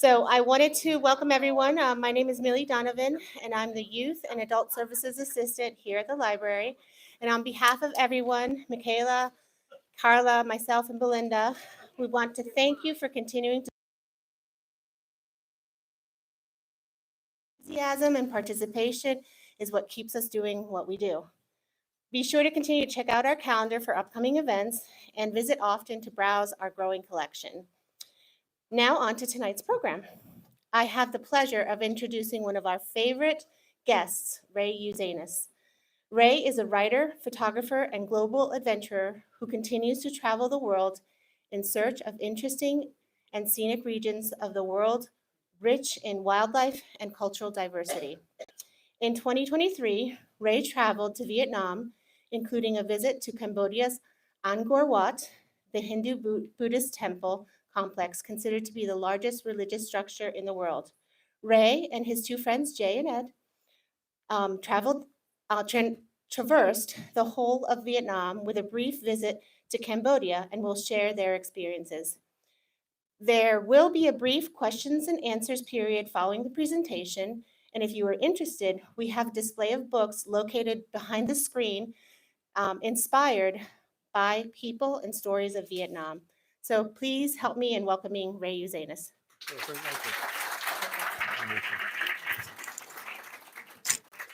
So I wanted to welcome everyone. My name is Millie Donovan, and I'm the Youth and Adult Services Assistant here at the library. And on behalf of everyone, Michaela, Carla, myself, and Belinda, we want to thank you for continuing to enthusiasm and participation is what keeps us doing what we do. Be sure to continue to check out our calendar for upcoming events and visit often to browse our growing collection. Now on to tonight's program. I have the pleasure of introducing one of our favorite guests, Ray Uzanas. Ray is a writer, photographer, and global adventurer who continues to travel the world in search of interesting and scenic regions of the world rich in wildlife and cultural diversity. In 2023, Ray traveled to Vietnam, including a visit to Cambodia's Angkor Wat, the Hindu-Buddhist temple complex considered to be the largest religious structure in the world. Ray and his two friends, Jay and Ed, traversed the whole of Vietnam with a brief visit to Cambodia and will share their experiences. There will be a brief questions and answers period following the presentation, and if you are interested, we have a display of books located behind the screen inspired by people and stories of Vietnam. So please help me in welcoming Ray Uzanas.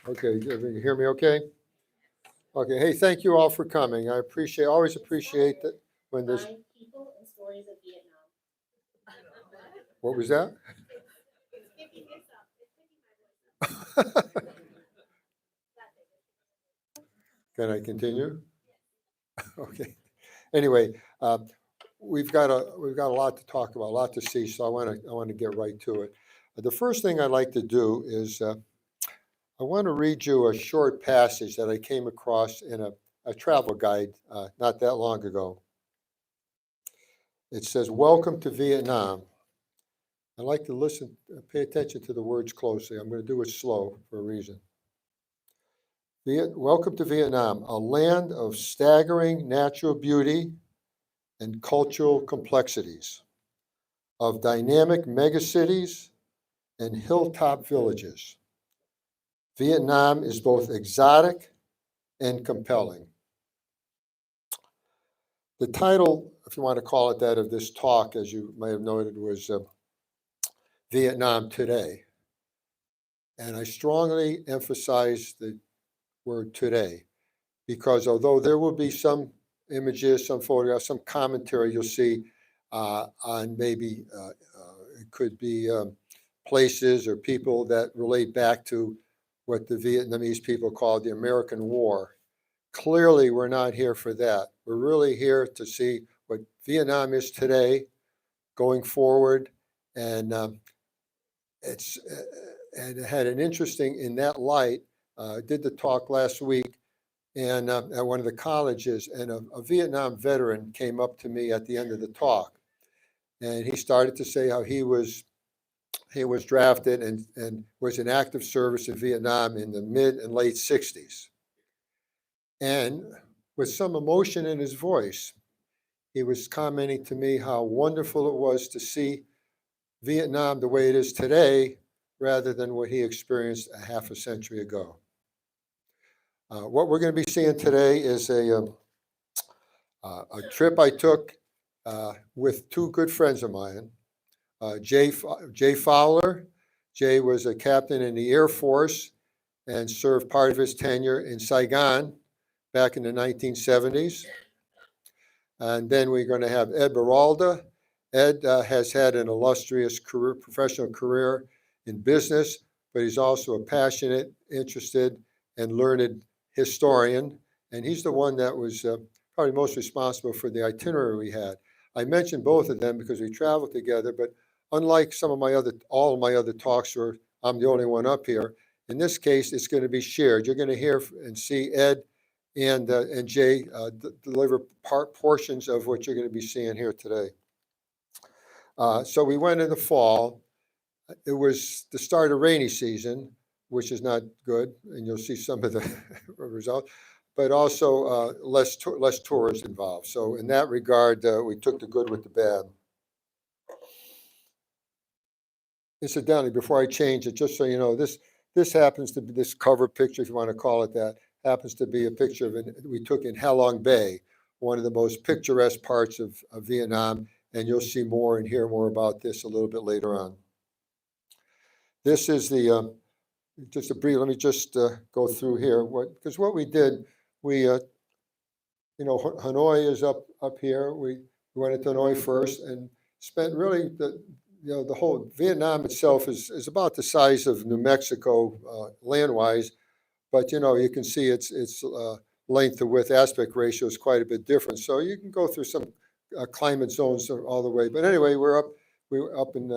Okay, you hear me okay? Okay, hey, thank you all for coming. I always appreciate that when there's. By people and stories of Vietnam. What was that? Can I continue? Okay. Anyway, we've got a lot to talk about, a lot to see, so I want to get right to it. The first thing I'd like to do is I want to read you a short passage that I came across in a travel guide not that long ago. It says, "Welcome to Vietnam." I like to pay attention to the words closely. I'm going to do it slow for a reason. Welcome to Vietnam, a land of staggering natural beauty and cultural complexities, of dynamic megacities and hilltop villages. Vietnam is both exotic and compelling. The title, if you want to call it that, of this talk, as you may have noted, was Vietnam Today. And I strongly emphasize the word today, because although there will be some images, some photographs, some commentary you'll see on maybe it could be places or people that relate back to what the Vietnamese people call the American War. Clearly, we're not here for that. We're really here to see what Vietnam is today, going forward, and and it had an interesting, in that light, I did the talk last week and at one of the colleges, and a Vietnam veteran came up to me at the end of the talk, and he started to say how he was drafted and was in active service in Vietnam in the mid and late 60s. And with some emotion in his voice, he was commenting to me how wonderful it was to see Vietnam the way it is today, rather than what he experienced a half a century ago. What we're going to be seeing today is a trip I took with two good friends of mine, Jay Fowler. Jay was a captain in the Air Force and served part of his tenure in Saigon back in the 1970s. And then we're going to have Ed Baralda. Ed has had an illustrious professional career in business, but he's also a passionate, interested, and learned historian. And he's the one that was probably most responsible for the itinerary we had. I mentioned both of them because we traveled together, but unlike all of my other talks where I'm the only one up here, in this case, it's going to be shared. You're going to hear and see Ed and Jay deliver portions of what you're going to be seeing here today. So we went in the fall. It was the start of rainy season, which is not good, and you'll see some of the results, but also less tourists involved. So in that regard, we took the good with the bad. incidentally, before I change it, just so you know, this happens to be this cover picture, if you want to call it that, happens to be a picture we took in Halong Bay, one of the most picturesque parts of Vietnam, and you'll see more and hear more about this a little bit later on. This is the just a brief. Let me just go through here. Because what we did, we Hanoi is up here. We went into Hanoi first and spent really the whole Vietnam itself is about the size of New Mexico land-wise, but you can see its length to width aspect ratio is quite a bit different. So you can go through some climate zones all the way. But anyway, we were up in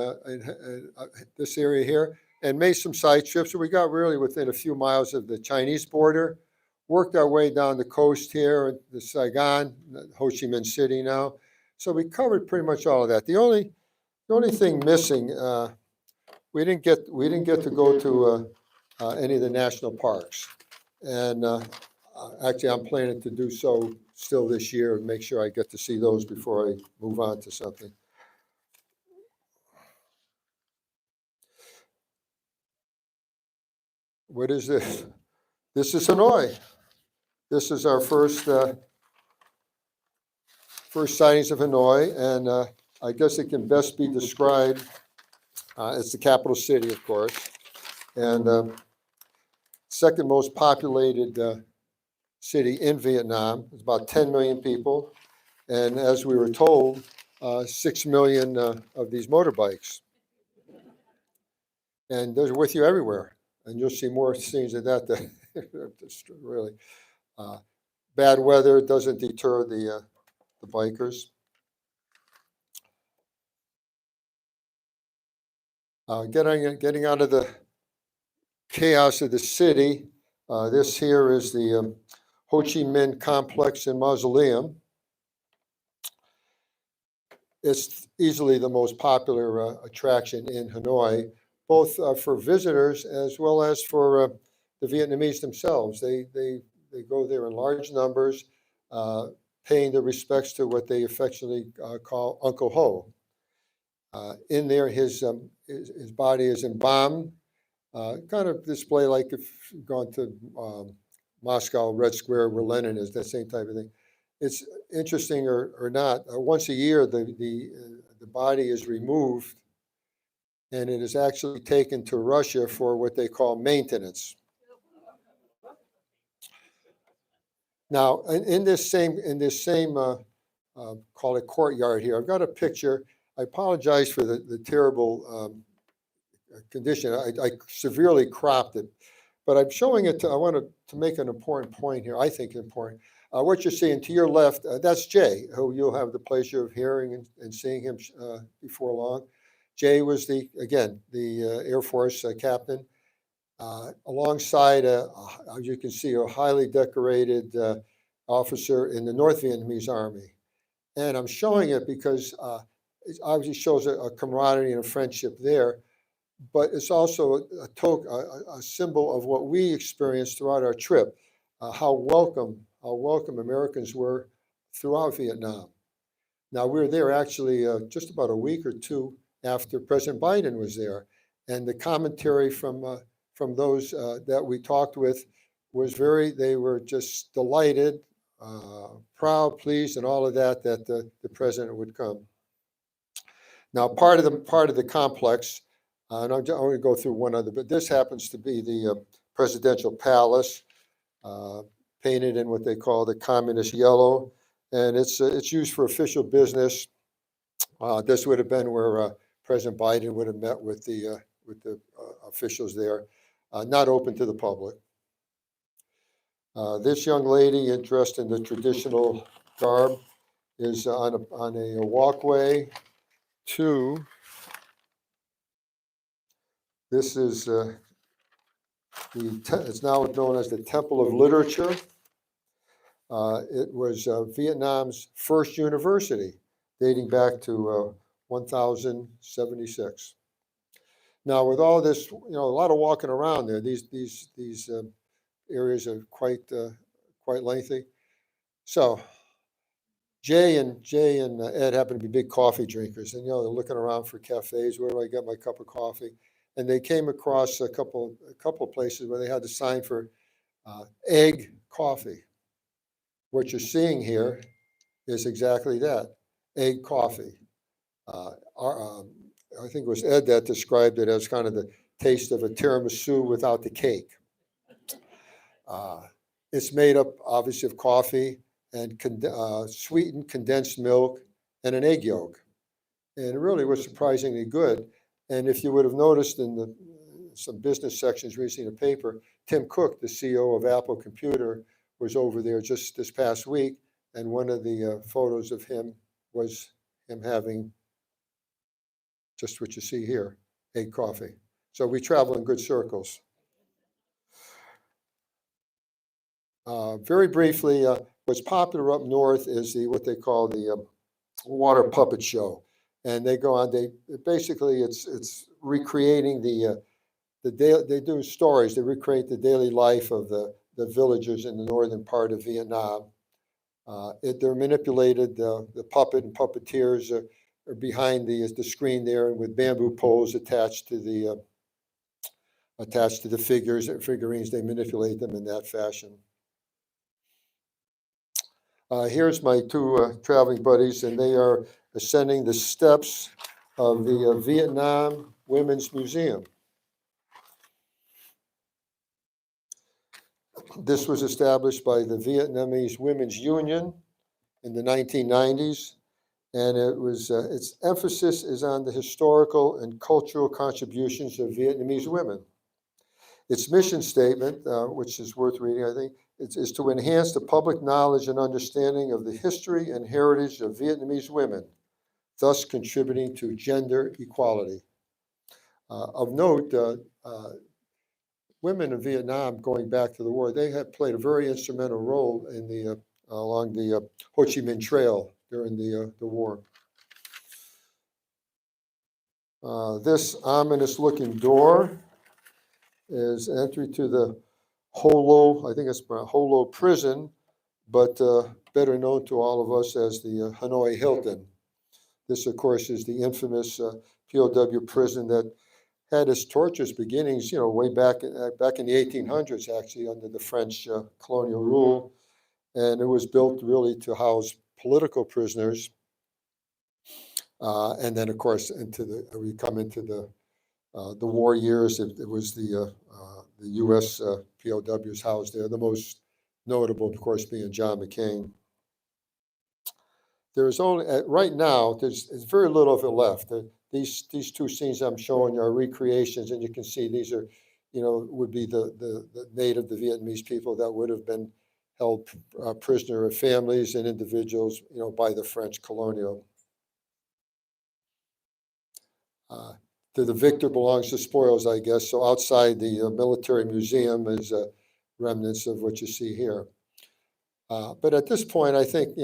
this area here and made some side trips. So we got really within a few miles of the Chinese border, worked our way down the coast here, the Saigon, Ho Chi Minh City now. So we covered pretty much all of that. The only thing missing, we didn't get to go to any of the national parks, and actually I'm planning to do so still this year and make sure I get to see those before I move on to something. What is this? This is Hanoi. This is our first sightings of Hanoi, and I guess it can best be described. It's the capital city, of course, and second most populated city in Vietnam. It's about 10 million people, and as we were told, 6 million of these motorbikes, and they're with you everywhere. And you'll see more scenes of that. Just really bad weather doesn't deter the bikers. Getting out of the chaos of the city. This here is the Ho Chi Minh Complex and Mausoleum. It's easily the most popular attraction in Hanoi, both for visitors as well as for the Vietnamese themselves. They go there in large numbers, paying their respects to what they affectionately call Uncle Ho. In there, his body is embalmed, kind of display like if you've gone to Moscow Red Square where Lenin is, that same type of thing. It's interesting or not. Once a year, the body is removed, and it is actually taken to Russia for what they call maintenance. Now, in this same call it courtyard here, I've got a picture. I apologize for the terrible condition. I severely cropped it, but I'm showing it I want to make an important point here. I think important. What you're seeing to your left, that's Jay, who you'll have the pleasure of hearing and seeing him before long. Jay was the Air Force captain. Alongside, as you can see, a highly decorated officer in the North Vietnamese Army. And I'm showing it because it obviously shows a camaraderie and a friendship there, but it's also a symbol of what we experienced throughout our trip, how welcome Americans were throughout Vietnam. Now, we were there actually just about a week or two after President Biden was there, and the commentary from those that we talked with was they were just delighted, proud, pleased, and all of that the president would come. Now, part of the complex, and I'm going to go through one other, but this happens to be the presidential palace, painted in what they call the communist yellow, and it's used for official business. This would have been where President Biden would have met with the officials there. Not open to the public. This young lady, dressed in the traditional garb, is on a walkway to. This is it's now known as the Temple of Literature. It was Vietnam's first university, dating back to 1076. Now, with all this, a lot of walking around there. These areas are quite lengthy. So, Jay and Ed happen to be big coffee drinkers, and they're looking around for cafes. Where do I get my cup of coffee? And they came across a couple of places where they had the sign for egg coffee. What you're seeing here is exactly that, egg coffee. I think it was Ed that described it as kind of the taste of a tiramisu without the cake. It's made up obviously of coffee and sweetened condensed milk and an egg yolk. And it really was surprisingly good. And if you would have noticed in some business sections recently in the paper, Tim Cook, the CEO of Apple Computer, was over there just this past week. And one of the photos of him was him having just what you see here, egg coffee. So we travel in good circles. Very briefly, what's popular up north is what they call the water puppet show. And they go on, basically it's recreating they do stories, they recreate the daily life of the villagers in the northern part of Vietnam. They're manipulated, the puppet and puppeteers are behind the screen there, and with bamboo poles attached to the figurines, they manipulate them in that fashion. Here's my two traveling buddies, and they are ascending the steps of the Vietnam Women's Museum. This was established by the Vietnamese Women's Union in the 1990s, and its emphasis is on the historical and cultural contributions of Vietnamese women. Its mission statement, which is worth reading, I think, is to enhance the public knowledge and understanding of the history and heritage of Vietnamese women, thus contributing to gender equality. Of note, women in Vietnam, going back to the war, they had played a very instrumental role in along the Ho Chi Minh Trail during the war. This ominous-looking door is entry to the Ho Lo, I think it's Ho Lo prison, but better known to all of us as the Hanoi Hilton. This, of course, is the infamous POW prison that had its torturous beginnings, way back in the 1800s, actually, under the French colonial rule. And it was built really to house political prisoners. And then, of course, we come into the war years. It was the U.S. POWs housed there. The most notable, of course, being John McCain. There's only right now. There's very little of it left. These two scenes I'm showing you are recreations, and you can see these are, would be the native, the Vietnamese people that would have been held prisoner of families and individuals, by the French colonial. To the victor belongs the spoils, I guess. So outside the military museum is remnants of what you see here. But at this point, I think,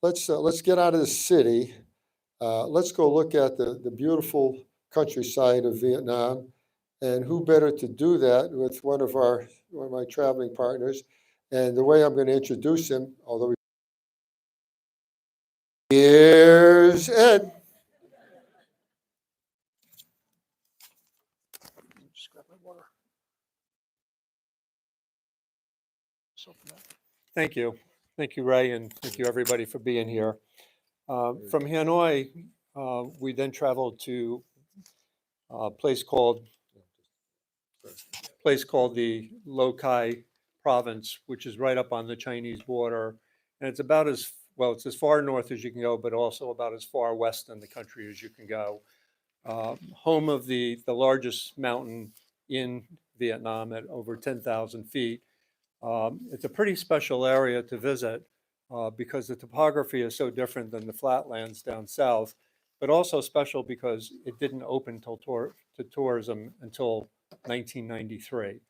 let's get out of the city. Let's go look at the beautiful countryside of Vietnam. And who better to do that with one of my traveling partners. And the way I'm going to introduce him, although here's Ed. Just grab my water. Thank you. Thank you, Ray, and thank you, everybody, for being here. From Hanoi, we then traveled to a place called the Lokai province, which is right up on the Chinese border. And it's about it's as far north as you can go, but also about as far west in the country as you can go. Home of the largest mountain in Vietnam at over 10,000 feet. It's a pretty special area to visit because the topography is so different than the flatlands down south, but also special because it didn't open to tourism until 1993.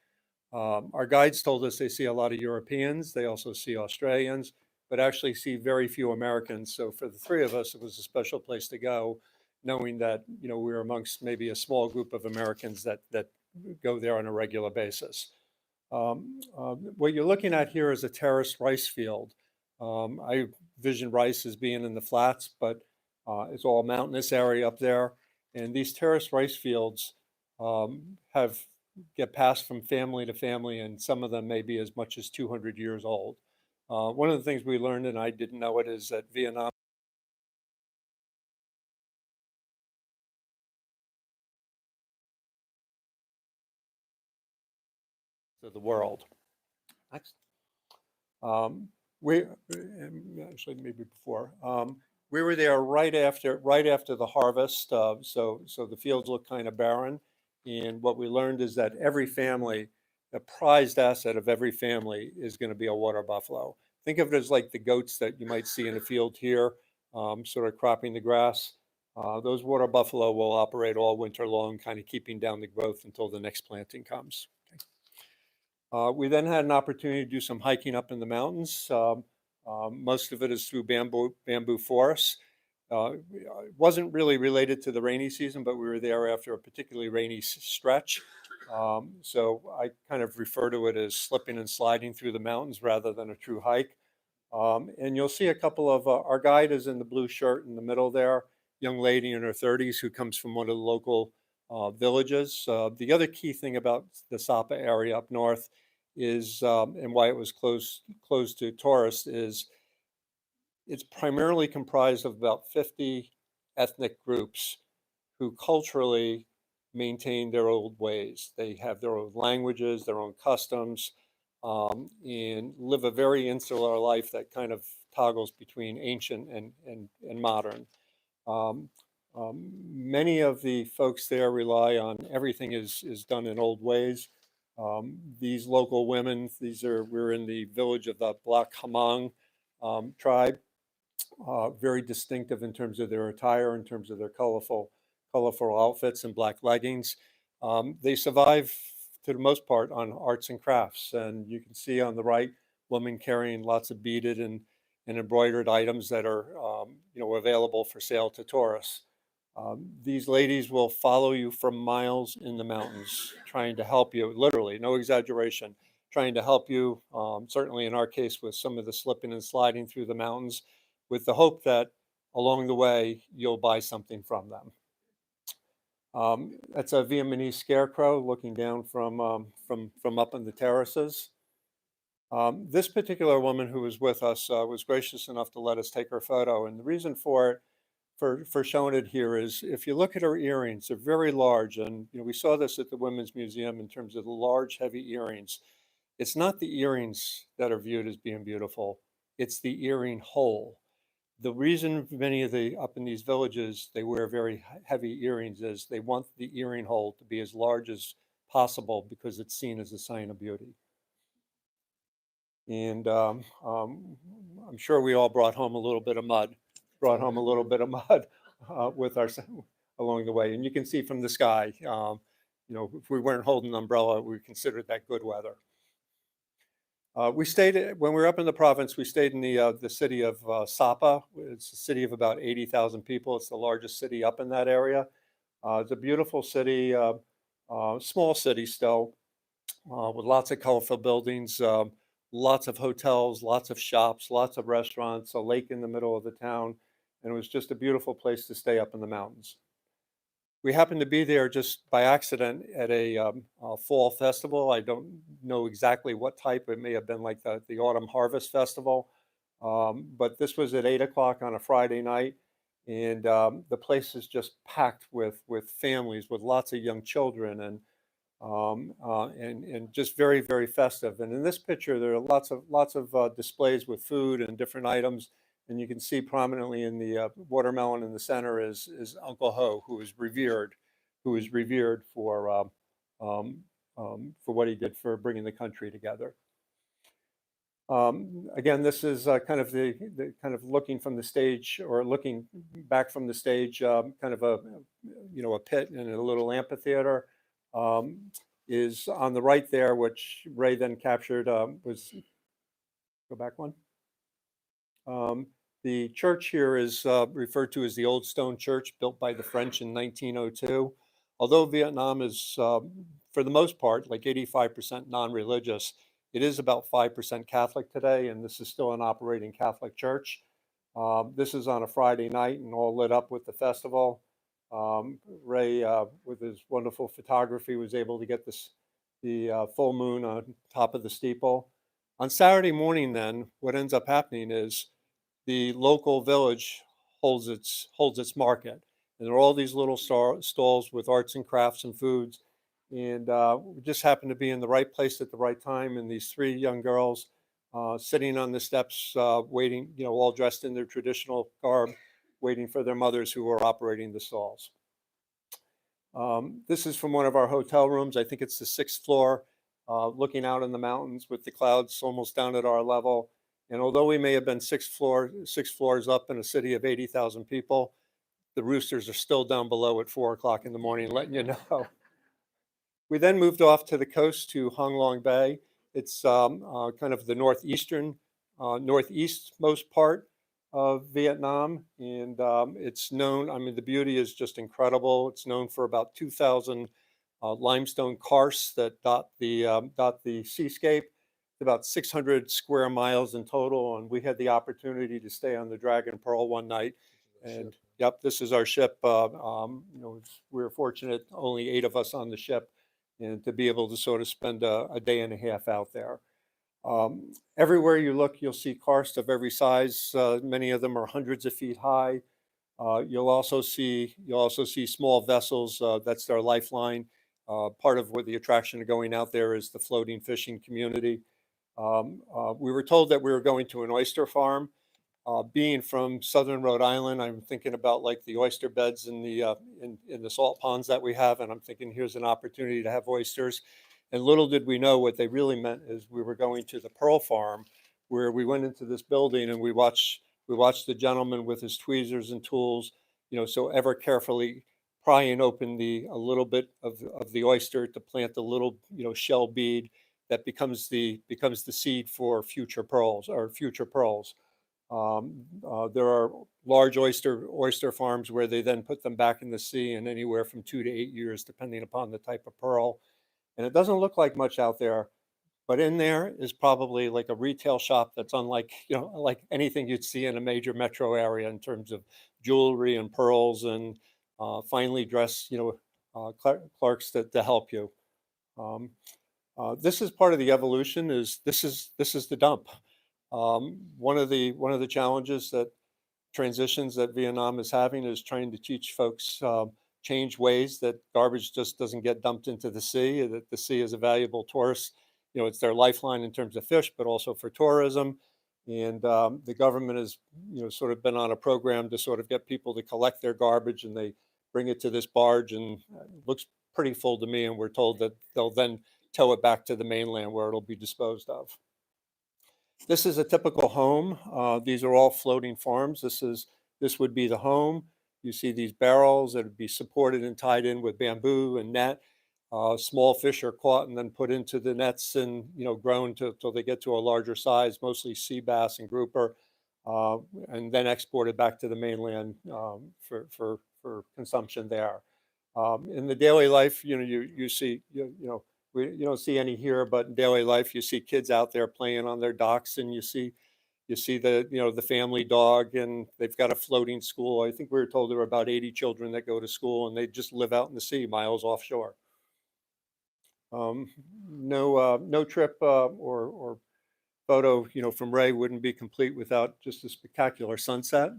Our guides told us they see a lot of Europeans, they also see Australians, but actually see very few Americans. So for the three of us, it was a special place to go, knowing that we were amongst maybe a small group of Americans that go there on a regular basis. What you're looking at here is a terraced rice field. I envision rice as being in the flats, but it's all mountainous area up there. And these terraced rice fields get passed from family to family, and some of them may be as much as 200 years old. One of the things we learned, and I didn't know it, is that Vietnam of the world. Next. We actually maybe before we were there right after the harvest, so the fields look kind of barren. And what we learned is that every family, the prized asset of every family, is going to be a water buffalo. Think of it as like the goats that you might see in a field here, sort of cropping the grass. Those water buffalo will operate all winter long, kind of keeping down the growth until the next planting comes. We then had an opportunity to do some hiking up in the mountains. Most of it is through bamboo forests. It wasn't really related to the rainy season, but we were there after a particularly rainy stretch. So I kind of refer to it as slipping and sliding through the mountains rather than a true hike. And you'll see a couple of, our guide is in the blue shirt in the middle there, young lady in her 30s who comes from one of the local villages. The other key thing about the Sapa area up north is, and why it was closed to tourists, is it's primarily comprised of about 50 ethnic groups who culturally maintain their old ways. They have their own languages, their own customs, and live a very insular life that kind of toggles between ancient and modern. Many of the folks there rely on everything is done in old ways. These local women, we're in the village of the Black Hamong tribe, very distinctive in terms of their attire, in terms of their colorful outfits and black leggings. They survive to the most part on arts and crafts, and you can see on the right women carrying lots of beaded and embroidered items that are available for sale to tourists. These ladies will follow you for miles in the mountains, trying to help you, literally, no exaggeration, trying to help you, certainly in our case with some of the slipping and sliding through the mountains, with the hope that along the way you'll buy something from them. That's a Vietnamese scarecrow looking down from up in the terraces. This particular woman who was with us was gracious enough to let us take her photo, and the reason for showing it here is, if you look at her earrings, they're very large, and we saw this at the Women's Museum in terms of the large, heavy earrings. It's not the earrings that are viewed as being beautiful; it's the earring hole. The reason many of up in these villages they wear very heavy earrings is they want the earring hole to be as large as possible because it's seen as a sign of beauty. And I'm sure we all brought home a little bit of mud with our along the way. And you can see from the sky, if we weren't holding an umbrella, we considered that good weather. When we were up in the province, we stayed in the city of Sapa. It's a city of about 80,000 people. It's the largest city up in that area. It's a beautiful city, small city still, with lots of colorful buildings, lots of hotels, lots of shops, lots of restaurants, a lake in the middle of the town. And it was just a beautiful place to stay up in the mountains. We happened to be there just by accident at a fall festival. I don't know exactly what type. It may have been like the Autumn Harvest Festival. But this was at 8 o'clock on a Friday night. And the place is just packed with families, with lots of young children, and just very, very festive. And in this picture, there are lots of displays with food and different items. And you can see prominently in the watermelon in the center is Uncle Ho, who is revered for what he did for bringing the country together. Again, this is kind of the kind of looking from the stage, or looking back from the stage, kind of a pit in a little amphitheater. Is on the right there, which Ray then captured. Was go back one. The church here is referred to as the Old Stone Church, built by the French in 1902. Although Vietnam is, for the most part, like 85% non-religious, it is about 5% Catholic today, and this is still an operating Catholic church. This is on a Friday night and all lit up with the festival. Ray, with his wonderful photography, was able to get the full moon on top of the steeple. On Saturday morning, then, what ends up happening is the local village holds its market, and there are all these little stalls with arts and crafts and foods. And we just happened to be in the right place at the right time, and these three young girls sitting on the steps, waiting, all dressed in their traditional garb, waiting for their mothers who were operating the stalls. This is from one of our hotel rooms. I think it's the 6th floor, looking out in the mountains with the clouds almost down at our level. And although we may have been six floors up in a city of 80,000 people, the roosters are still down below at 4 o'clock in the morning, letting you know. We then moved off to the coast to Hong Long Bay. It's kind of the northeastmost part of Vietnam, and it's known, I mean, the beauty is just incredible. It's known for about 2,000 limestone karsts that dot the seascape. About 600 square miles in total, and we had the opportunity to stay on the Dragon Pearl one night. And yep, this is our ship. We were fortunate, only 8 of us on the ship, and to be able to sort of spend a day and a half out there. Everywhere you look, you'll see karsts of every size. Many of them are hundreds of feet high. You'll also see small vessels. That's their lifeline. Part of what the attraction of going out there is the floating fishing community. We were told that we were going to an oyster farm. Being from southern Rhode Island, I'm thinking about like the oyster beds in the salt ponds that we have, and I'm thinking here's an opportunity to have oysters. And little did we know what they really meant is we were going to the pearl farm, where we went into this building and we watched the gentleman with his tweezers and tools, so ever carefully prying open a little bit of the oyster to plant the little shell bead that becomes the seed for future pearls. There are large oyster farms where they then put them back in the sea in anywhere from 2 to 8 years, depending upon the type of pearl. And it doesn't look like much out there, but in there is probably like a retail shop that's unlike, like anything you'd see in a major metro area in terms of jewelry and pearls and finely dressed, clerks to help you. This is part of the evolution. This is the dump. One of the challenges that transitions that Vietnam is having is trying to teach folks change ways that garbage just doesn't get dumped into the sea. That the sea is a valuable tourist. It's their lifeline in terms of fish, but also for tourism. And the government has sort of been on a program to sort of get people to collect their garbage, and they bring it to this barge, and it looks pretty full to me. And we're told that they'll then tow it back to the mainland where it'll be disposed of. This is a typical home. These are all floating farms. This would be the home. You see these barrels that would be supported and tied in with bamboo and net. Small fish are caught and then put into the nets and grown till they get to a larger size, mostly sea bass and grouper, and then exported back to the mainland for consumption there. In the daily life, you see you don't see any here, but in daily life, you see kids out there playing on their docks, and you see the family dog, and they've got a floating school. I think we were told there are about 80 children that go to school, and they just live out in the sea, miles offshore. No trip or photo, from Ray wouldn't be complete without just a spectacular sunset.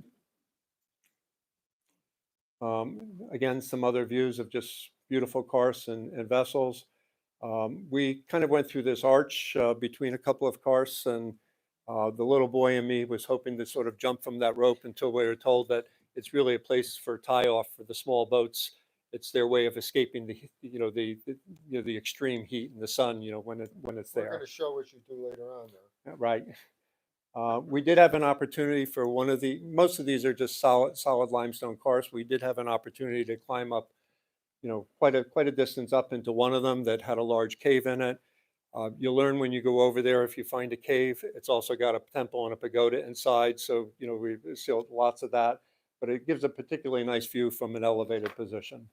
Again, some other views of just beautiful karsts and vessels. We kind of went through this arch between a couple of karsts, and the little boy in me was hoping to sort of jump from that rope until we were told that it's really a place for tie-off for the small boats. It's their way of escaping the extreme heat and the sun, when it's there. We're going to show what you do later on, though. Right. We did have an opportunity for most of these are just solid limestone karsts. We did have an opportunity to climb up, quite a distance up into one of them that had a large cave in it. You'll learn when you go over there, if you find a cave, it's also got a temple and a pagoda inside. So, we see lots of that, but it gives a particularly nice view from an elevated position.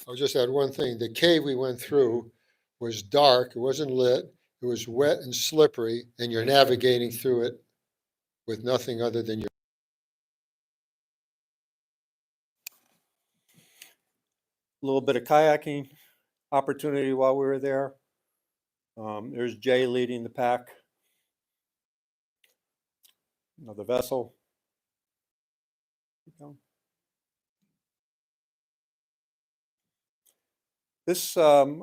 I'll just add one thing. The cave we went through was dark. It wasn't lit. It was wet and slippery, and you're navigating through it with nothing other than your. A little bit of kayaking opportunity while we were there. There's Jay leading the pack. Another vessel. Keep going. This, as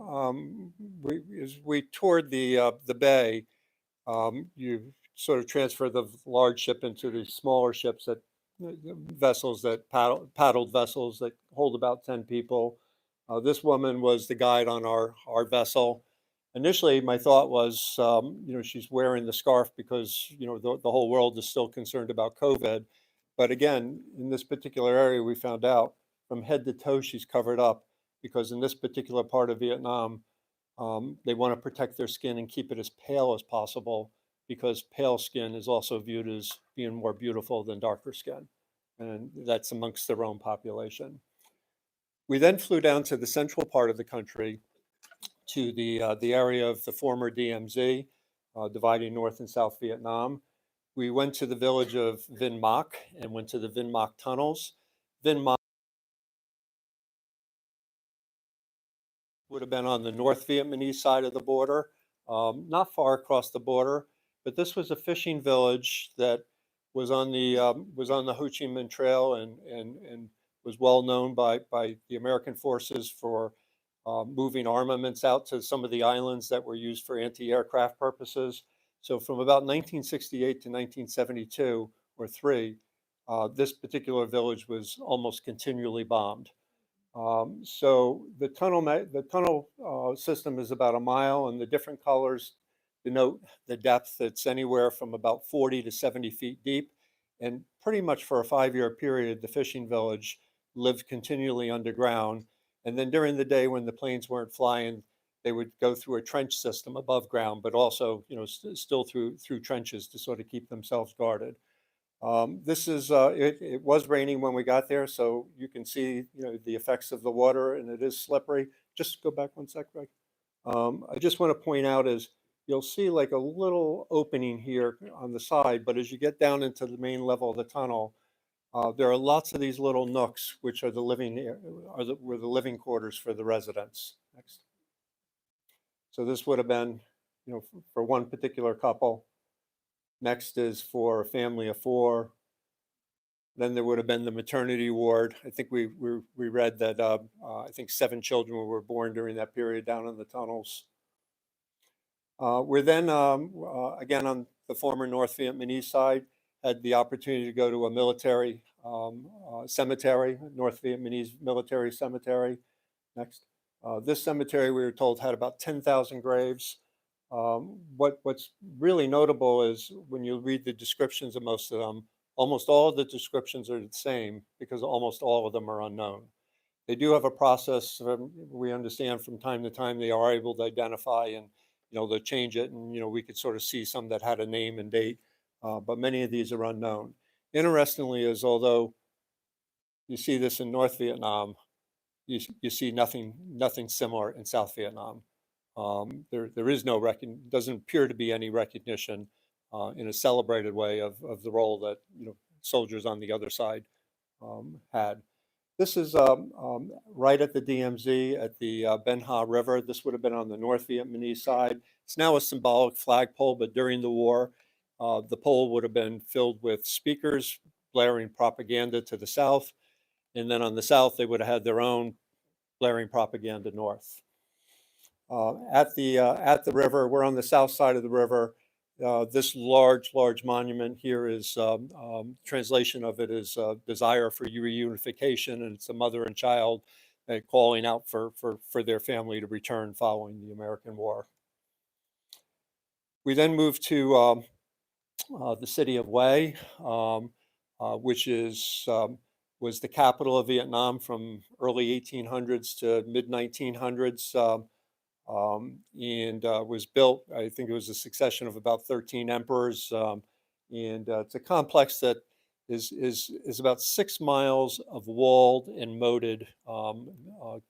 we toured the bay, you sort of transfer the large ship into the smaller ships that vessels that paddled vessels that hold about 10 people. This woman was the guide on our vessel. Initially, my thought was, she's wearing the scarf because, the whole world is still concerned about COVID. But again, in this particular area, we found out from head to toe, she's covered up because in this particular part of Vietnam, they want to protect their skin and keep it as pale as possible because pale skin is also viewed as being more beautiful than darker skin. And that's amongst their own population. We then flew down to the central part of the country to the area of the former DMZ, dividing North and South Vietnam. We went to the village of Vinh Mac and went to the Vinh Mac tunnels. Vinh Mac would have been on the North Vietnamese side of the border, not far across the border, but this was a fishing village that was on the Ho Chi Minh Trail and was well known by the American forces for moving armaments out to some of the islands that were used for anti-aircraft purposes. So from about 1968 to 1972 or three, this particular village was almost continually bombed. So the tunnel system is about a mile, and the different colors denote the depth. It's anywhere from about 40 to 70 feet deep, and pretty much for a 5-year period, the fishing village lived continually underground. And then during the day when the planes weren't flying, they would go through a trench system above ground, but also, still through trenches to sort of keep themselves guarded. This is, it was raining when we got there, so you can see, the effects of the water, and it is slippery. Just go back one sec, Greg. I just want to point out is you'll see like a little opening here on the side, but as you get down into the main level of the tunnel, there are lots of these little nooks, which are were the living quarters for the residents. Next. So this would have been, for one particular couple. Next is for a family of 4. Then there would have been the maternity ward. I think we read that I think 7 children were born during that period down in the tunnels. We're then, again, on the former North Vietnamese side, had the opportunity to go to a military cemetery, North Vietnamese military cemetery. Next. This cemetery, we were told, had about 10,000 graves. What's really notable is when you read the descriptions of most of them, almost all of the descriptions are the same because almost all of them are unknown. They do have a process, we understand from time to time they are able to identify and, they'll change it, and, we could sort of see some that had a name and date, but many of these are unknown. Interestingly is, although you see this in North Vietnam, you see nothing similar in South Vietnam. There is doesn't appear to be any recognition in a celebrated way of the role that soldiers on the other side had. This is right at the DMZ at the Ben Ha River. This would have been on the North Vietnamese side. It's now a symbolic flagpole, but during the war, the pole would have been filled with speakers blaring propaganda to the south, and then on the south they would have had their own blaring propaganda north. At the river, we're on the south side of the river. This large monument here is, translation of it is desire for reunification, and it's a mother and child calling out for their family to return following the American War. We then moved to the city of Hue, which was the capital of Vietnam from early 1800s to mid 1900s. And was built, I think it was a succession of about 13 emperors. And it's a complex that is about 6 miles of walled and moated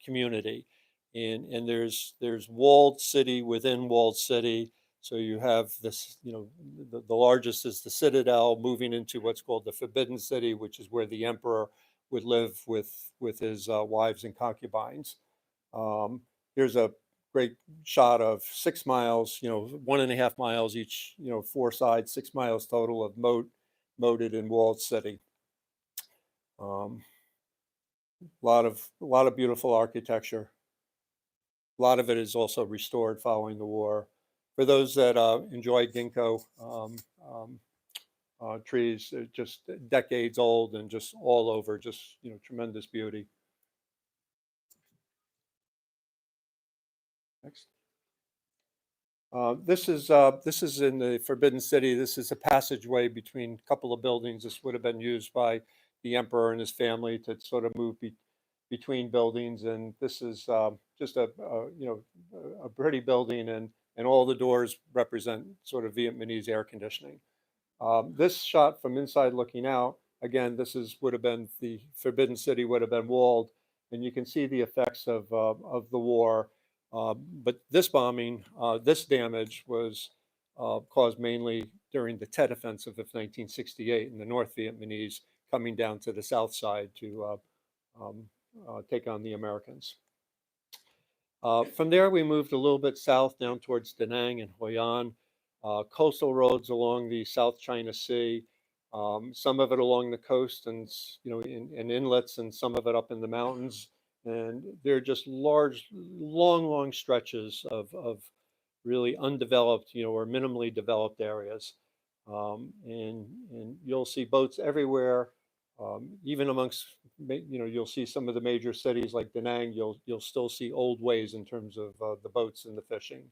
community. And there's walled city within walled city. So you have this, the largest is the Citadel, moving into what's called the Forbidden City, which is where the emperor would live with his wives and concubines. Here's a great shot of 6 miles, 1.5 miles each, 4 sides, 6 miles total of moated and walled city. A lot of beautiful architecture. A lot of it is also restored following the war. For those that enjoy ginkgo trees, just decades old and just all over, just tremendous beauty. Next. This is in the Forbidden City. This is a passageway between a couple of buildings. This would have been used by the emperor and his family to sort of move between buildings. And this is just a pretty building, and all the doors represent sort of Vietnamese air conditioning. This shot from inside looking out, again, would have been the Forbidden City would have been walled, and you can see the effects of the war. But this bombing, this damage was caused mainly during the Tet Offensive of 1968, and the North Vietnamese coming down to the south side to take on the Americans. From there, we moved a little bit south down towards Da Nang and Hoi An. Coastal roads along the South China Sea, some of it along the coast and in inlets, and some of it up in the mountains. And they're just long stretches of really undeveloped, or minimally developed areas. And you'll see boats everywhere, even amongst, you'll see some of the major cities like Da Nang. You'll still see old ways in terms of the boats and the fishing.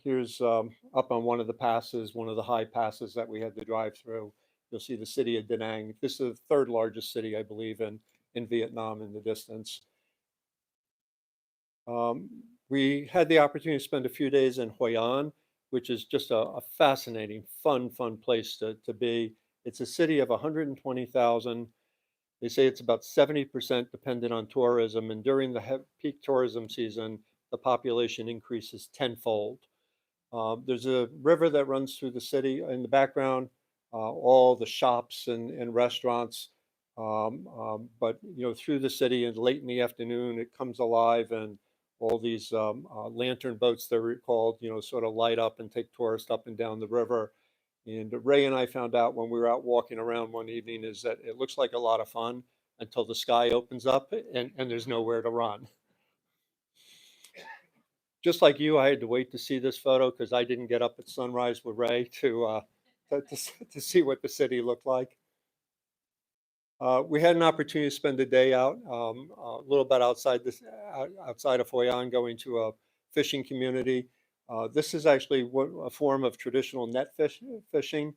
Here's up on one of the passes, one of the high passes that we had to drive through. You'll see the city of Da Nang. This is the third largest city, I believe, in Vietnam in the distance. We had the opportunity to spend a few days in Hoi An, which is just a fascinating, fun place to be. It's a city of 120,000. They say it's about 70% dependent on tourism, and during the peak tourism season, the population increases tenfold. There's a river that runs through the city. In the background, all the shops and restaurants. But through the city, and late in the afternoon, it comes alive, and all these lantern boats, they're called, sort of light up and take tourists up and down the river. And Ray and I found out when we were out walking around one evening is that it looks like a lot of fun until the sky opens up and there's nowhere to run. Just like you, I had to wait to see this photo because I didn't get up at sunrise with Ray to see what the city looked like. We had an opportunity to spend a day out, a little bit outside of Hoi An, going to a fishing community. This is actually a form of traditional net fishing.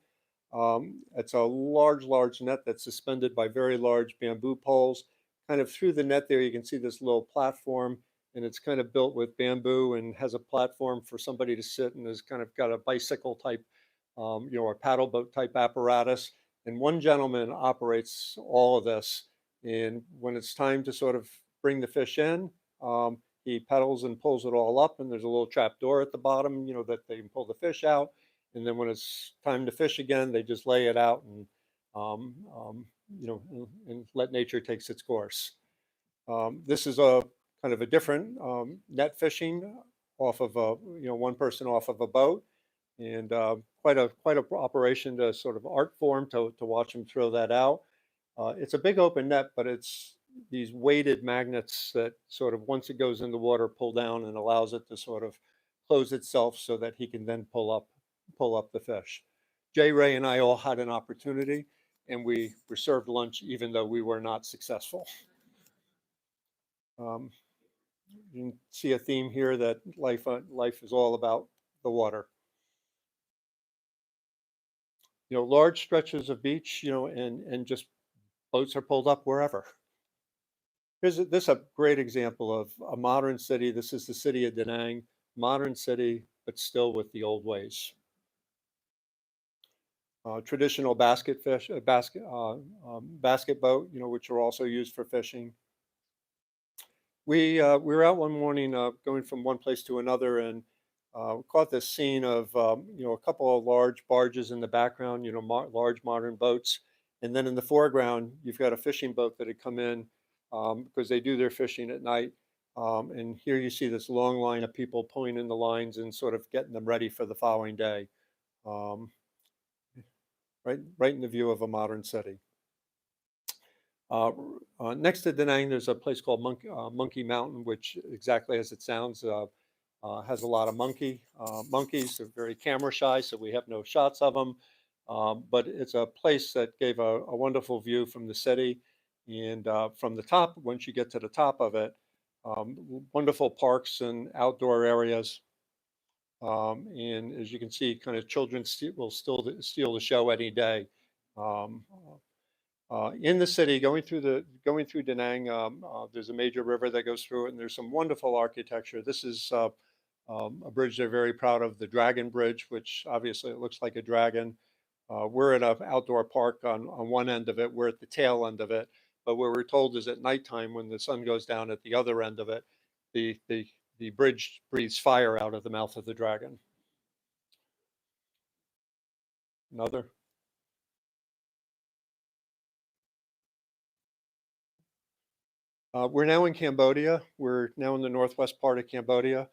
It's a large net that's suspended by very large bamboo poles. Kind of through the net there, you can see this little platform, and it's kind of built with bamboo and has a platform for somebody to sit, and has kind of got a bicycle type, or paddle boat type apparatus. And one gentleman operates all of this. And when it's time to sort of bring the fish in, he pedals and pulls it all up, and there's a little trap door at the bottom, that they can pull the fish out. And then when it's time to fish again, they just lay it out and, and let nature take its course. This is a kind of a different net fishing off of one person off of a boat, and quite a operation, to sort of art form to watch him throw that out. It's a big open net, but it's these weighted magnets that sort of, once it goes in the water, pull down and allows it to sort of close itself so that he can then pull up the fish. Jay, Ray, and I all had an opportunity, and we were served lunch even though we were not successful. You can see a theme here that life is all about the water. Large stretches of beach, and just boats are pulled up wherever. This is a great example of a modern city. This is the city of Da Nang, modern city, but still with the old ways. Traditional basket boat, which are also used for fishing. We were out one morning going from one place to another, and caught this scene of a couple of large barges in the background, large modern boats, and then in the foreground you've got a fishing boat that had come in because they do their fishing at night. And here you see this long line of people pulling in the lines and sort of getting them ready for the following day. Um, right in the view of a modern city. Next to Da Nang, there's a place called Monkey Mountain, which exactly as it sounds, has a lot of monkeys. Are very camera shy, so we have no shots of them. But it's a place that gave a wonderful view from the city. And from the top, once you get to the top of it, wonderful parks and outdoor areas. And as you can see, kind of children will still steal the show any day. Um, in the city, going through Da Nang, there's a major river that goes through it, and there's some wonderful architecture. This is a bridge they're very proud of, the Dragon Bridge, which obviously it looks like a dragon. We're at an outdoor park on one end of it. We're at the tail end of it, but what we're told is at nighttime when the sun goes down at the other end of it, the bridge breathes fire out of the mouth of the dragon. Another. We're now in Cambodia. We're now in the northwest part of Cambodia.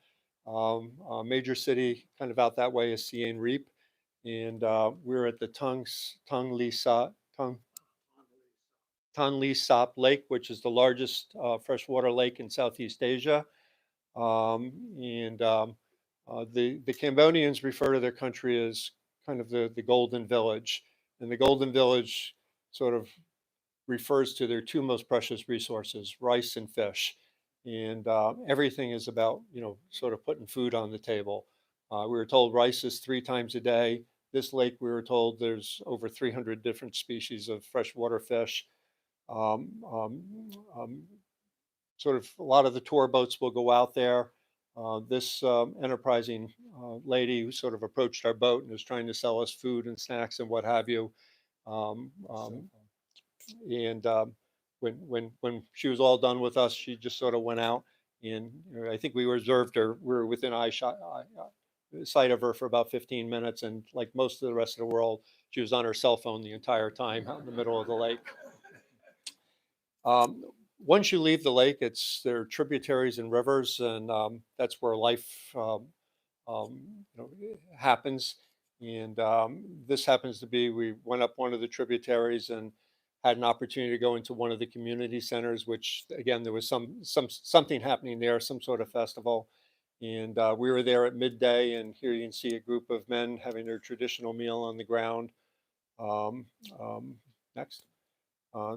A major city kind of out that way is Siem Reap. And we're at the Tonle Sap Lake, which is the largest freshwater lake in Southeast Asia. The Cambodians refer to their country as kind of the Golden Village. And the Golden Village sort of refers to their two most precious resources, rice and fish. And everything is about, sort of putting food on the table. We were told rice is 3 times a day. This lake, we were told there's over 300 different species of freshwater fish. Sort of a lot of the tour boats will go out there. This enterprising lady who sort of approached our boat and was trying to sell us food and snacks and what have you. When she was all done with us, she just sort of went out, and I think we reserved her. We were within sight of her for about 15 minutes, and like most of the rest of the world, she was on her cell phone the entire time out in the middle of the lake. Once you leave the lake, there are tributaries and rivers, and that's where life happens. And this happens to be, we went up one of the tributaries and had an opportunity to go into one of the community centers, which again, there was something happening there, some sort of festival. And we were there at midday, and here you can see a group of men having their traditional meal on the ground. Next.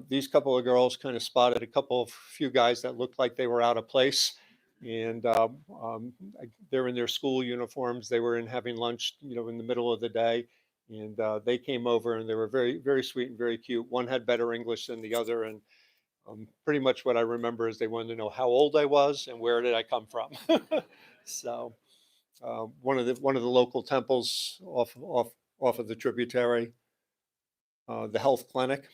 These couple of girls kind of spotted a few guys that looked like they were out of place. And they're in their school uniforms. They were having lunch, in the middle of the day. And they came over, and they were very, very sweet and very cute. One had better English than the other. And pretty much what I remember is they wanted to know how old I was and where did I come from. So one of the local temples off of the tributary, the health clinic.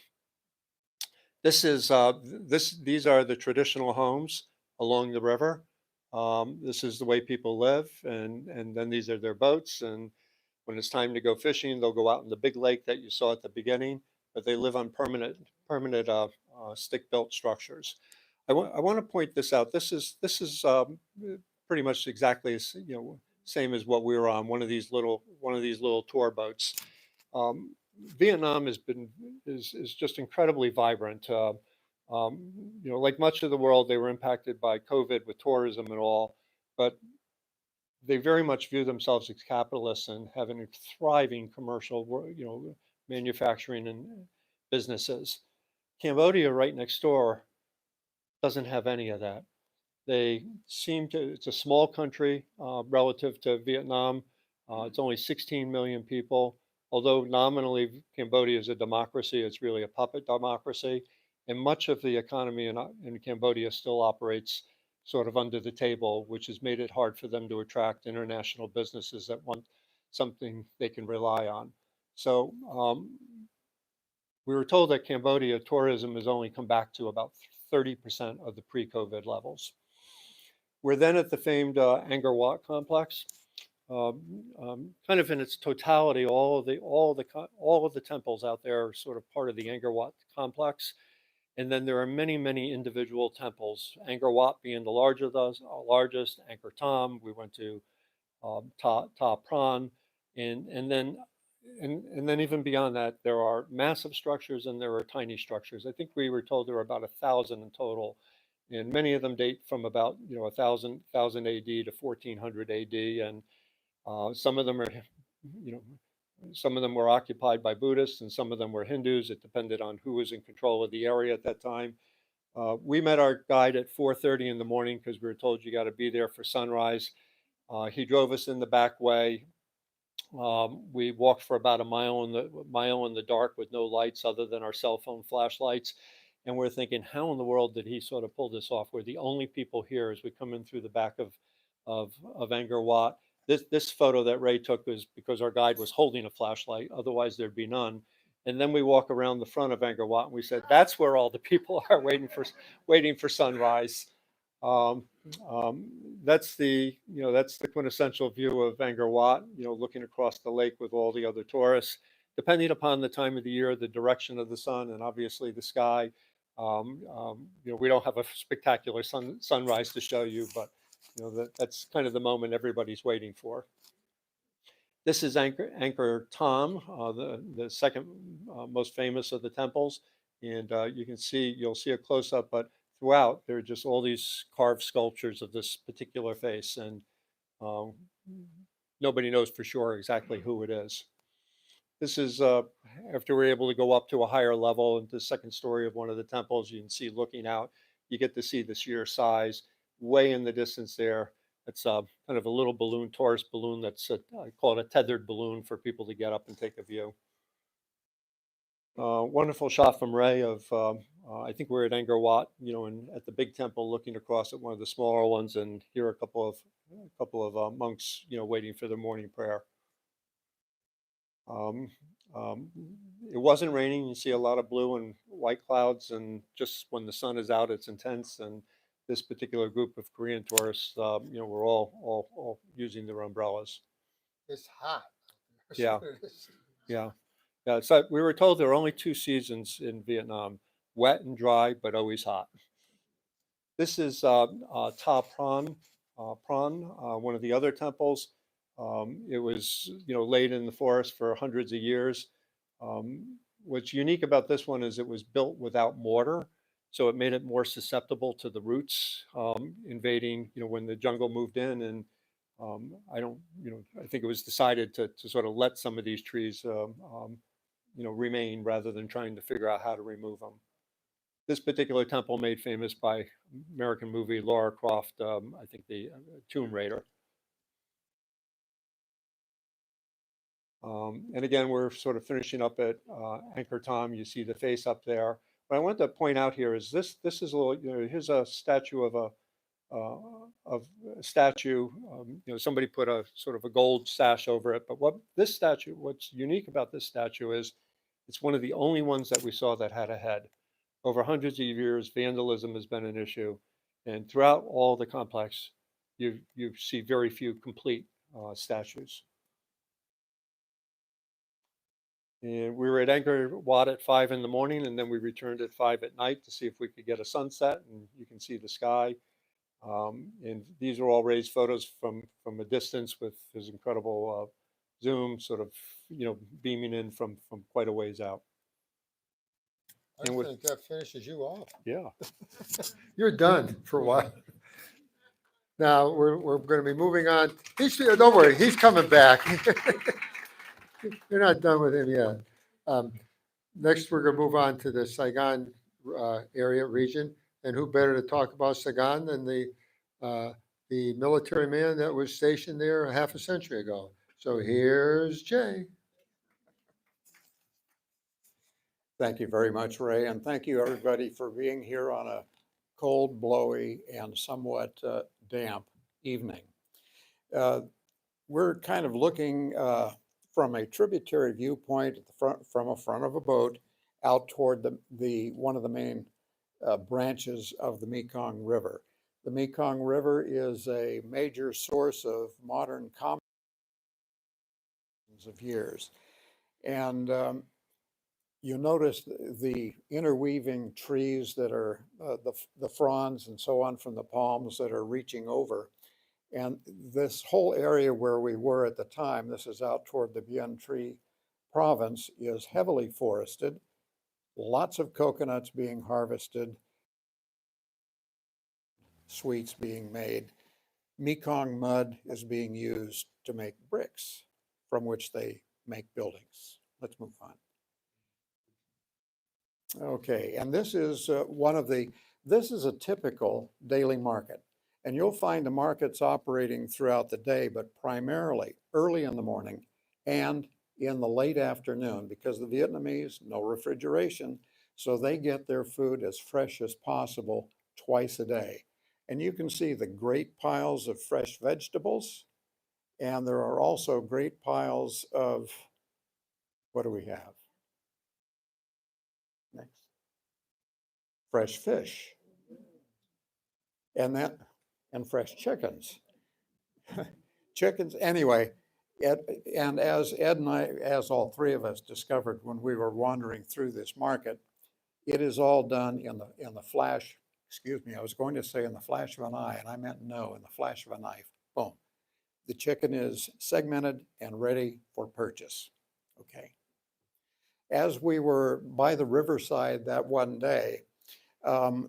These are the traditional homes along the river. This is the way people live, and then these are their boats. And when it's time to go fishing, they'll go out in the big lake that you saw at the beginning. But they live on permanent stick-built structures. I want to point this out. This is pretty much exactly same as what we were on, one of these little tour boats. Vietnam is just incredibly vibrant. Like much of the world, they were impacted by COVID with tourism and all, but they very much view themselves as capitalists and having a thriving commercial, manufacturing and businesses. Cambodia, right next door, doesn't have any of that. It's a small country relative to Vietnam. It's only 16 million people. Although nominally Cambodia is a democracy, it's really a puppet democracy. And much of the economy in Cambodia still operates sort of under the table, which has made it hard for them to attract international businesses that want something they can rely on. So we were told that Cambodia tourism has only come back to about 30% of the pre-COVID levels. We're then at the famed Angkor Wat complex. kind of in its totality, all of the temples out there are sort of part of the Angkor Wat complex. And then there are many, many individual temples, Angkor Wat being the largest, Angkor Thom. We went to Ta Pran, and then even beyond that, there are massive structures and there are tiny structures. I think we were told there were about 1,000 in total, and many of them date from about 1,000 AD to 1400 AD, and some of them are, you know, some of them were occupied by Buddhists and some of them were Hindus. It depended on who was in control of the area at that time. We met our guide at 4:30 in the morning because we were told you got to be there for sunrise. He drove us in the back way. We walked for about a mile in the dark with no lights other than our cell phone flashlights. And we're thinking, how in the world did he sort of pull this off? We're the only people here as we come in through the back of Angkor Wat. This photo that Ray took was because our guide was holding a flashlight. Otherwise, there'd be none. And then we walk around the front of Angkor Wat, and we said, "That's where all the people are waiting for sunrise." Um, that's the quintessential view of Angkor Wat. Looking across the lake with all the other tourists. Depending upon the time of the year, the direction of the sun, and obviously the sky. We don't have a spectacular sunrise to show you, but that's kind of the moment everybody's waiting for. This is Angkor Thom, the second most famous of the temples, and you'll see a close up, but throughout there are just all these carved sculptures of this particular face, and nobody knows for sure exactly who it is. This is after we're able to go up to a higher level into the second story of one of the temples. You can see looking out, you get to see the sheer size way in the distance there. It's kind of a little balloon, tourist balloon that's I call it a tethered balloon for people to get up and take a view. Wonderful shot from Ray of, I think we're at Angkor Wat, at the big temple looking across at one of the smaller ones, and here are a couple of monks, waiting for their morning prayer. It wasn't raining. You see a lot of blue and white clouds, and just when the sun is out, it's intense. And this particular group of Korean tourists, were all using their umbrellas. It's hot. Yeah. Yeah. Yeah. So we were told there are only two seasons in Vietnam: wet and dry, but always hot. This is Ta Pran, one of the other temples. It was, laid in the forest for hundreds of years. What's unique about this one is it was built without mortar, so it made it more susceptible to the roots invading. When the jungle moved in, and I think it was decided to sort of let some of these trees, remain rather than trying to figure out how to remove them. This particular temple made famous by American movie Lara Croft, I think the Tomb Raider. And again, we're sort of finishing up at Angkor Thom. You see the face up there. What I want to point out here is this is a little, here's a statue of a statue. Somebody put a sort of a gold sash over it. But what's unique about this statue is it's one of the only ones that we saw that had a head. Over hundreds of years, vandalism has been an issue, and throughout all the complex, you see very few complete statues. And we were at Angkor Wat at 5 in the morning, and then we returned at 5 at night to see if we could get a sunset, and you can see the sky. And these are all Ray's photos from a distance with his incredible zoom, sort of beaming in from quite a ways out. I think that finishes you off. Yeah. You're done for a while. Now we're going to be moving on. Don't worry, he's coming back. You're not done with him yet. Next, we're going to move on to the Saigon region, and who better to talk about Saigon than the military man that was stationed there half a century ago. So here's Jay. Thank you very much, Ray, and thank you everybody for being here on a cold, blowy, and somewhat damp evening. We're kind of looking from a tributary viewpoint at the front of a boat out toward one of the main branches of the Mekong River. The Mekong River is a major source of modern commerce thousands of years. And you notice the interweaving trees that are the fronds and so on from the palms that are reaching over. And this whole area where we were at the time, this is out toward the Bien Tri province, is heavily forested. Lots of coconuts being harvested, sweets being made. Mekong mud is being used to make bricks from which they make buildings. Let's move on. Okay, and this is this is a typical daily market. And you'll find the markets operating throughout the day, but primarily early in the morning and in the late afternoon, because the Vietnamese, no refrigeration, so they get their food as fresh as possible twice a day. And you can see the great piles of fresh vegetables, and there are also great piles of, what do we have? Next. Fresh fish. And fresh chickens. Chickens, anyway, and as Ed and I, as all three of us discovered when we were wandering through this market, it is all done in the flash, excuse me, I was going to say in the flash of an eye, and I meant no, in the flash of a knife. Boom. The chicken is segmented and ready for purchase. Okay. As we were by the riverside that one day,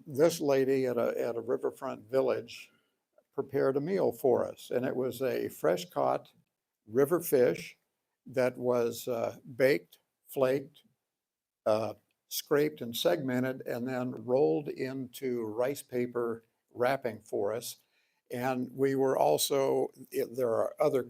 this lady at a riverfront village prepared a meal for us, and it was a fresh caught river fish that was baked, flaked, scraped and segmented, and then rolled into rice paper wrapping for us. And we were also, there are other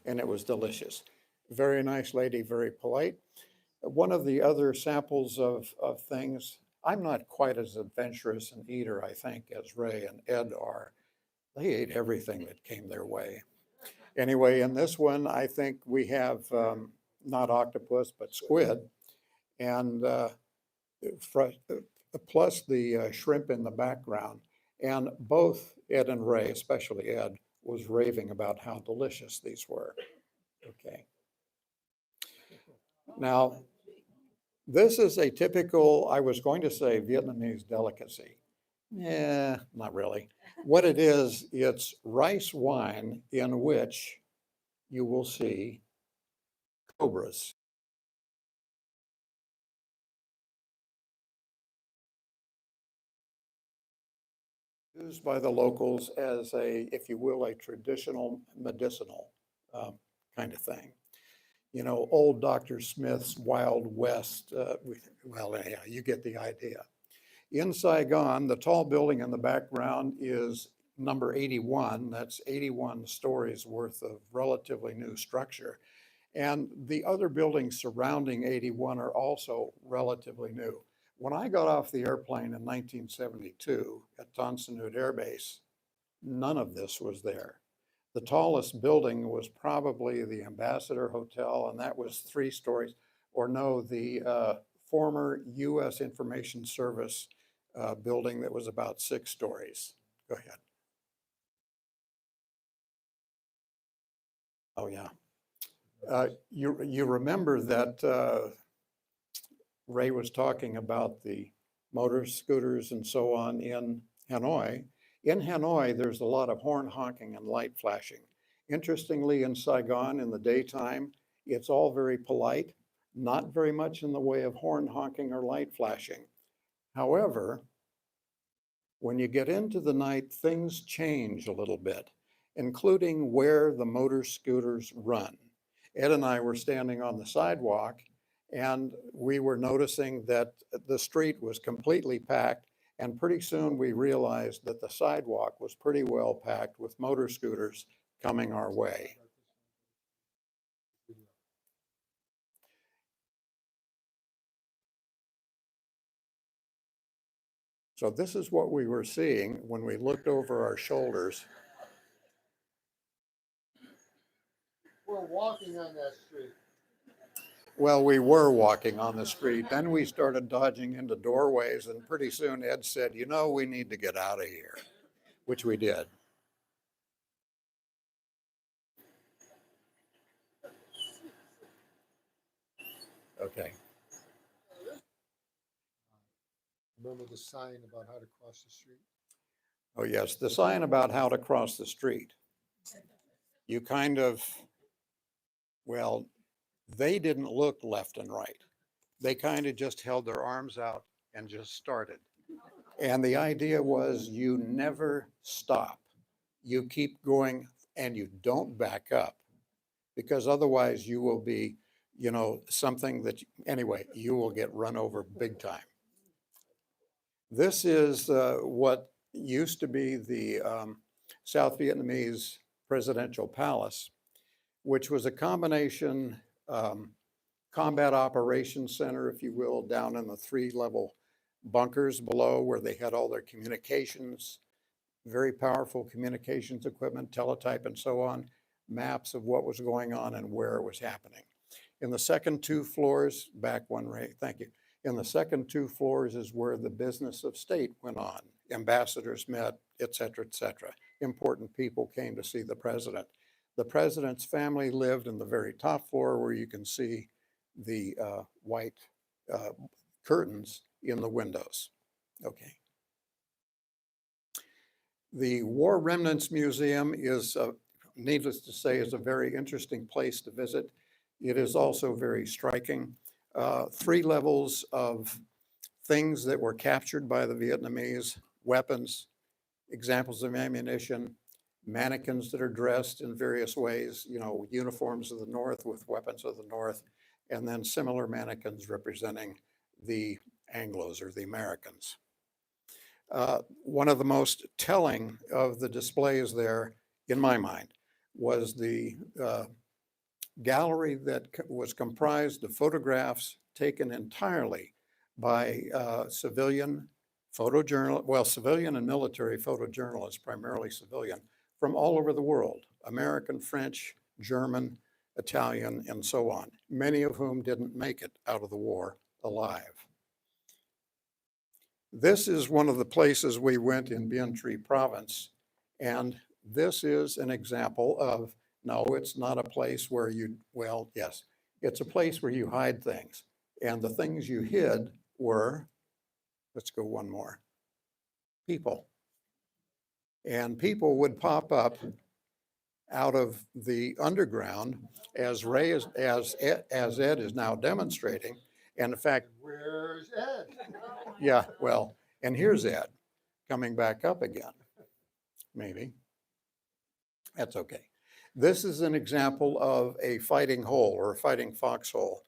and it was delicious. Very nice lady, very polite. One of the other samples of things, I'm not quite as adventurous an eater, I think, as Ray and Ed are. They ate everything that came their way. Anyway, in this one, I think we have not octopus, but squid, and plus the shrimp in the background. And both Ed and Ray, especially Ed, was raving about how delicious these were. Okay. Now, this is a typical, I was going to say Vietnamese delicacy. Yeah, not really. What it is, it's rice wine in which you will see cobras. Used by the locals as a, if you will, a traditional medicinal kind of thing. You know, old Dr. Smith's Wild West, well, yeah, you get the idea. In Saigon, the tall building in the background is number 81. That's 81 stories worth of relatively new structure. And the other buildings surrounding 81 are also relatively new. When I got off the airplane in 1972 at Tan Son Nhut Air Base, none of this was there. The tallest building was probably the Ambassador Hotel, and that was 3 stories, or no, the former U.S. Information Service building that was about 6 stories. Go ahead. Oh, yeah. You remember that Ray was talking about the motor scooters and so on in Hanoi. In Hanoi, there's a lot of horn honking and light flashing. Interestingly, in Saigon in the daytime, it's all very polite, not very much in the way of horn honking or light flashing. However, when you get into the night, things change a little bit, including where the motor scooters run. Ed and I were standing on the sidewalk, and we were noticing that the street was completely packed, and pretty soon we realized that the sidewalk was pretty well packed with motor scooters coming our way. So this is what we were seeing when we looked over our shoulders. We're walking on that street. Well, we were walking on the street. Then we started dodging into doorways, and pretty soon Ed said, you know, we need to get out of here, which we did. Okay. Remember the sign about how to cross the street? Oh, yes, the sign about how to cross the street. You kind of, well, they didn't look left and right. They kind of just held their arms out and just started. And the idea was you never stop. You keep going and you don't back up, because otherwise you will be, you know, something that, anyway, you will get run over big time. This is what used to be the South Vietnamese presidential palace, which was a combination combat operations center, if you will, down in the 3-level bunkers below where they had all their communications, very powerful communications equipment, teletype and so on, maps of what was going on and where it was happening. In the second 2 floors, back one, Ray, thank you. In the second 2 floors is where the business of state went on. Ambassadors met, et cetera, et cetera. Important people came to see the president. The president's family lived in the very top floor where you can see the white curtains in the windows. Okay. The War Remnants Museum is, needless to say, is a very interesting place to visit. It is also very striking. 3 levels of things that were captured by the Vietnamese, weapons, examples of ammunition, mannequins that are dressed in various ways, you know, uniforms of the North with weapons of the North, and then similar mannequins representing the Anglos or the Americans. One of the most telling of the displays there, in my mind, was the gallery that was comprised of photographs taken entirely by civilian photojournalists, well, civilian and military photojournalists, primarily civilian, from all over the world, American, French, German, Italian, and so on, many of whom didn't make it out of the war alive. This is one of the places we went in Bien Tre province, and this is an example of, no, it's not a place where you, well, yes, it's a place where you hide things. And the things you hid were, let's go one more, people. And people would pop up out of the underground, as Ray is, as Ed is now demonstrating. And in fact, Where's Ed? yeah, well, and here's Ed coming back up again, maybe. That's okay. This is an example of a fighting hole or a fighting foxhole.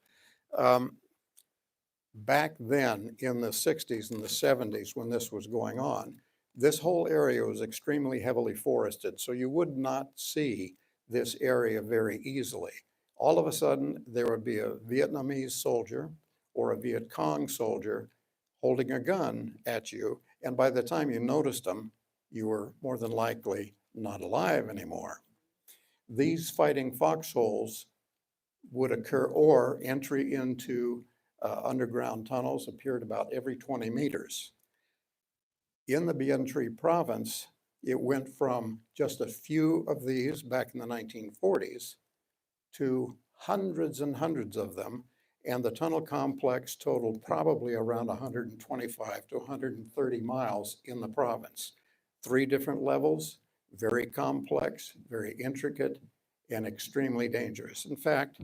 Back then in the 60s and the 70s when this was going on, this whole area was extremely heavily forested, so you would not see this area very easily. All of a sudden, there would be a Vietnamese soldier or a Viet Cong soldier holding a gun at you, and by the time you noticed them, you were more than likely not alive anymore. These fighting foxholes would occur, or entry into underground tunnels appeared about every 20 meters. In the Bien Tre province, it went from just a few of these back in the 1940s to hundreds and hundreds of them, and the tunnel complex totaled probably around 125 to 130 miles in the province. 3 different levels, very complex, very intricate, and extremely dangerous. In fact,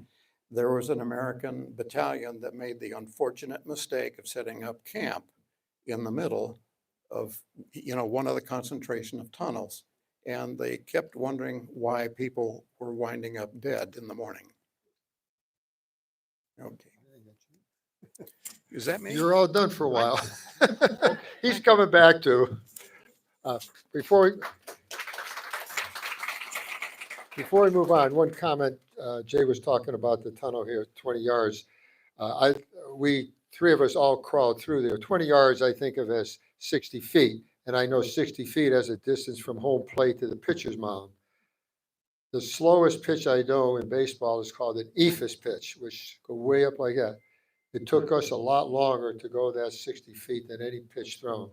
there was an American battalion that made the unfortunate mistake of setting up camp in the middle of, you know, one of the concentration of tunnels. And they kept wondering why people were winding up dead in the morning. Okay. Is that me? You're all done for a while. He's coming back to. Before we move on, one comment. Jay was talking about the tunnel here, 20 yards. We 3 of us all crawled through there. 20 yards, I think of as 60 feet. And I know 60 feet as a distance from home plate to the pitcher's mound. The slowest pitch I know in baseball is called an ephus pitch, which go way up like that. It took us a lot longer to go that 60 feet than any pitch thrown.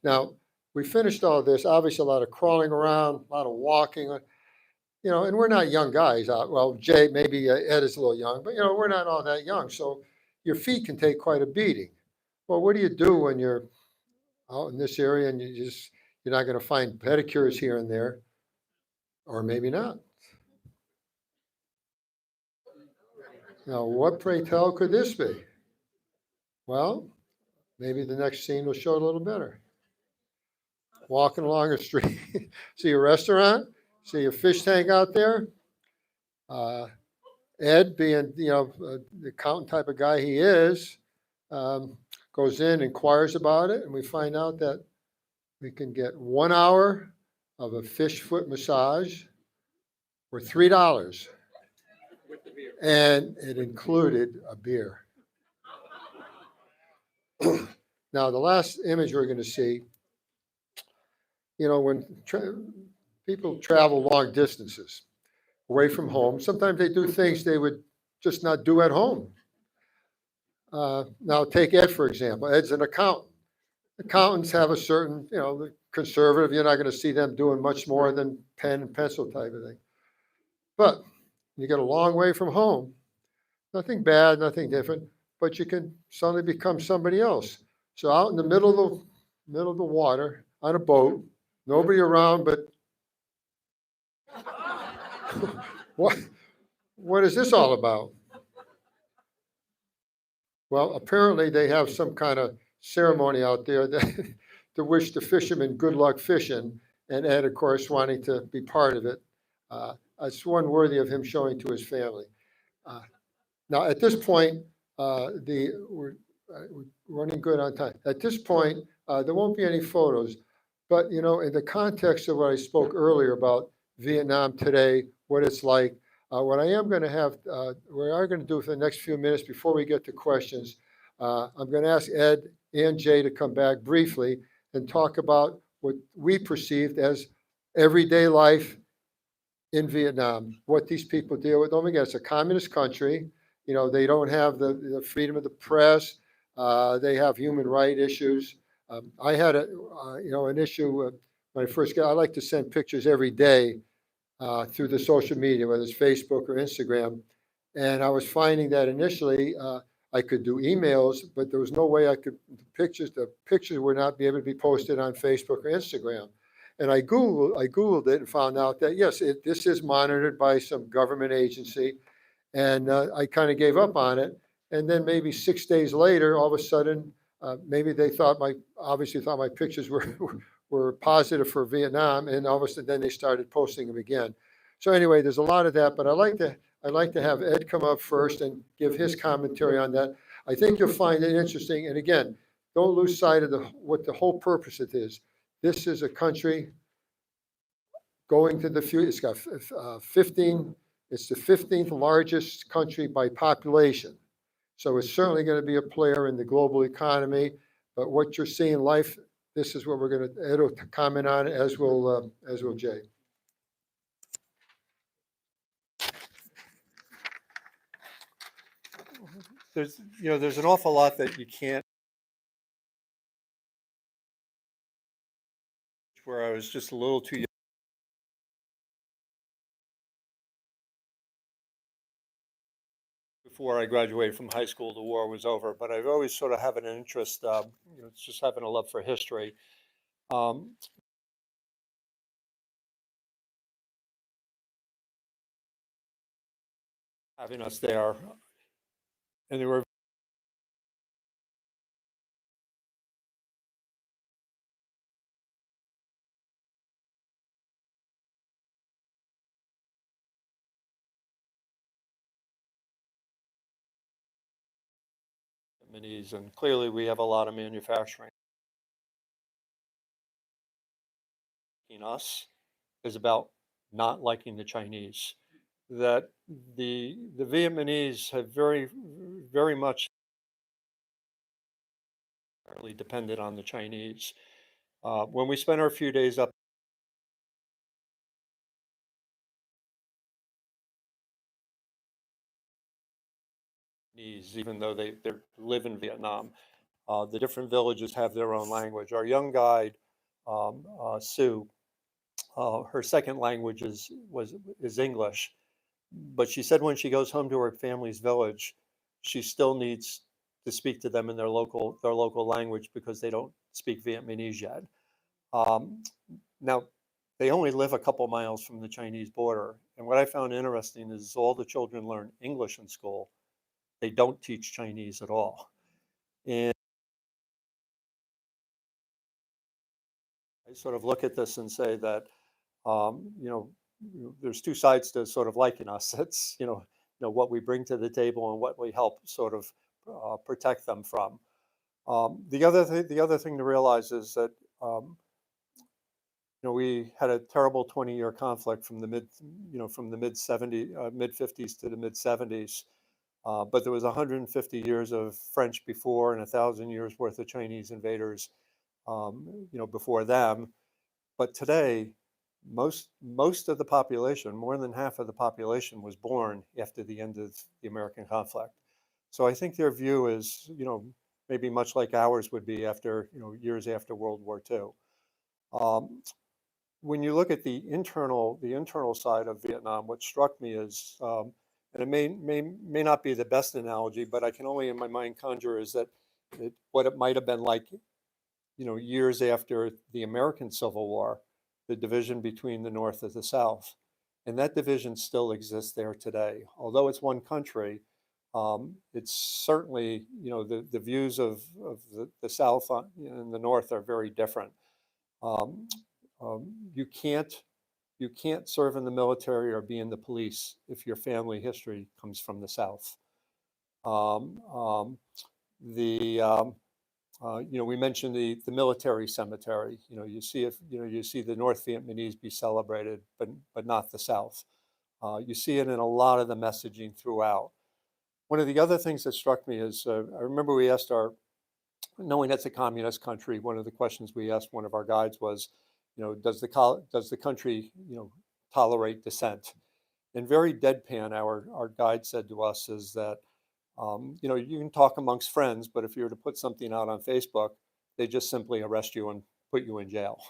Now, we finished all this, obviously a lot of crawling around, a lot of walking, and we're not young guys. Well, Jay, maybe Ed is a little young, but, we're not all that young. So your feet can take quite a beating. Well, what do you do when you're out in this area and you're not going to find pedicures here and there, or maybe not? Now, what, pray tell, could this be? Well, maybe the next scene will show it a little better. Walking along a street, see a restaurant, see a fish tank out there. Ed, being, the accountant type of guy he is, goes in, inquires about it, and we find out that we can get 1 hour of a fish foot massage for $3. And it included a beer. Now, the last image we're going to see, when people travel long distances away from home, sometimes they do things they would just not do at home. Now, take Ed, for example. Ed's an accountant. Accountants have a certain, conservative, you're not going to see them doing much more than pen and pencil type of thing. But you get a long way from home, nothing bad, nothing different, but you can suddenly become somebody else. So out in the middle of the water on a boat, nobody around, but what is this all about? Well, apparently they have some kind of ceremony out there that to wish the fishermen good luck fishing, and Ed, of course, wanting to be part of it. It's one worthy of him showing to his family. Now, at this point, we're running good on time. At this point, there won't be any photos, but in the context of what I spoke earlier about Vietnam today, what it's like, what I am going to have, we are going to do for the next few minutes before we get to questions, I'm going to ask Ed and Jay to come back briefly and talk about what we perceived as everyday life in Vietnam, what these people deal with. Don't forget, it's a communist country. They don't have the freedom of the press. They have human rights issues. I had an issue when I first got. I like to send pictures every day through the social media, whether it's Facebook or Instagram. And I was finding that initially I could do emails, but there was no way I could, the pictures would not be able to be posted on Facebook or Instagram. And I Googled it and found out that, yes, this is monitored by some government agency. And I kind of gave up on it. And then maybe 6 days later, all of a sudden, maybe they obviously thought my pictures were positive for Vietnam, and all of a sudden then they started posting them again. So anyway, there's a lot of that, but I'd like to have Ed come up first and give his commentary on that. I think you'll find it interesting. And again, don't lose sight of what the whole purpose it is. This is a country going to the future. It's got 15. It's the 15th largest country by population. So it's certainly going to be a player in the global economy. But what you're seeing in life, this is what we're going to, Ed will comment on, as will Jay. There's an awful lot that you can't, where I was just a little too young. Before I graduated from high school, the war was over, but I've always sort of had an interest, it's just having a love for history. Having us there, and there were minis, and clearly we have a lot of manufacturing. In us is about not liking the Chinese. That the Vietnamese have very, very much depended on the Chinese. When we spent our few days up Vietnamese, even though they live in Vietnam. The different villages have their own language. Our young guide, Sue, her second language is English, but she said when she goes home to her family's village, she still needs to speak to them in their local language because they don't speak Vietnamese yet. Now, they only live a couple miles from the Chinese border, and what I found interesting is all the children learn English in school. They don't teach Chinese at all. And I sort of look at this and say that, there's two sides to sort of liking us. It's, what we bring to the table and what we help sort of protect them from. The other thing to realize is that, we had a terrible 20-year conflict from the mid 50s to the mid 70s. But there was 150 years of French before and 1,000 years worth of Chinese invaders, before them. But today, most of the population, more than half of the population, was born after the end of the American conflict. So I think their view is, maybe much like ours would be after, years after World War II. When you look at the internal side of Vietnam, what struck me is, and it may not be the best analogy, but I can only in my mind conjure is that what it might have been like, years after the American Civil War, the division between the North and the South. And that division still exists there today. Although it's one country, it's certainly, the views of the South and the North are very different. You can't serve in the military or be in the police if your family history comes from the South. We mentioned the military cemetery. You see the North Vietnamese be celebrated, but not the South. You see it in a lot of the messaging throughout. One of the other things that struck me is, I remember we asked knowing it's a communist country, one of the questions we asked one of our guides was, does the country, tolerate dissent? And very deadpan, our guide said to us is that, you can talk amongst friends, but if you were to put something out on Facebook, they just simply arrest you and put you in jail.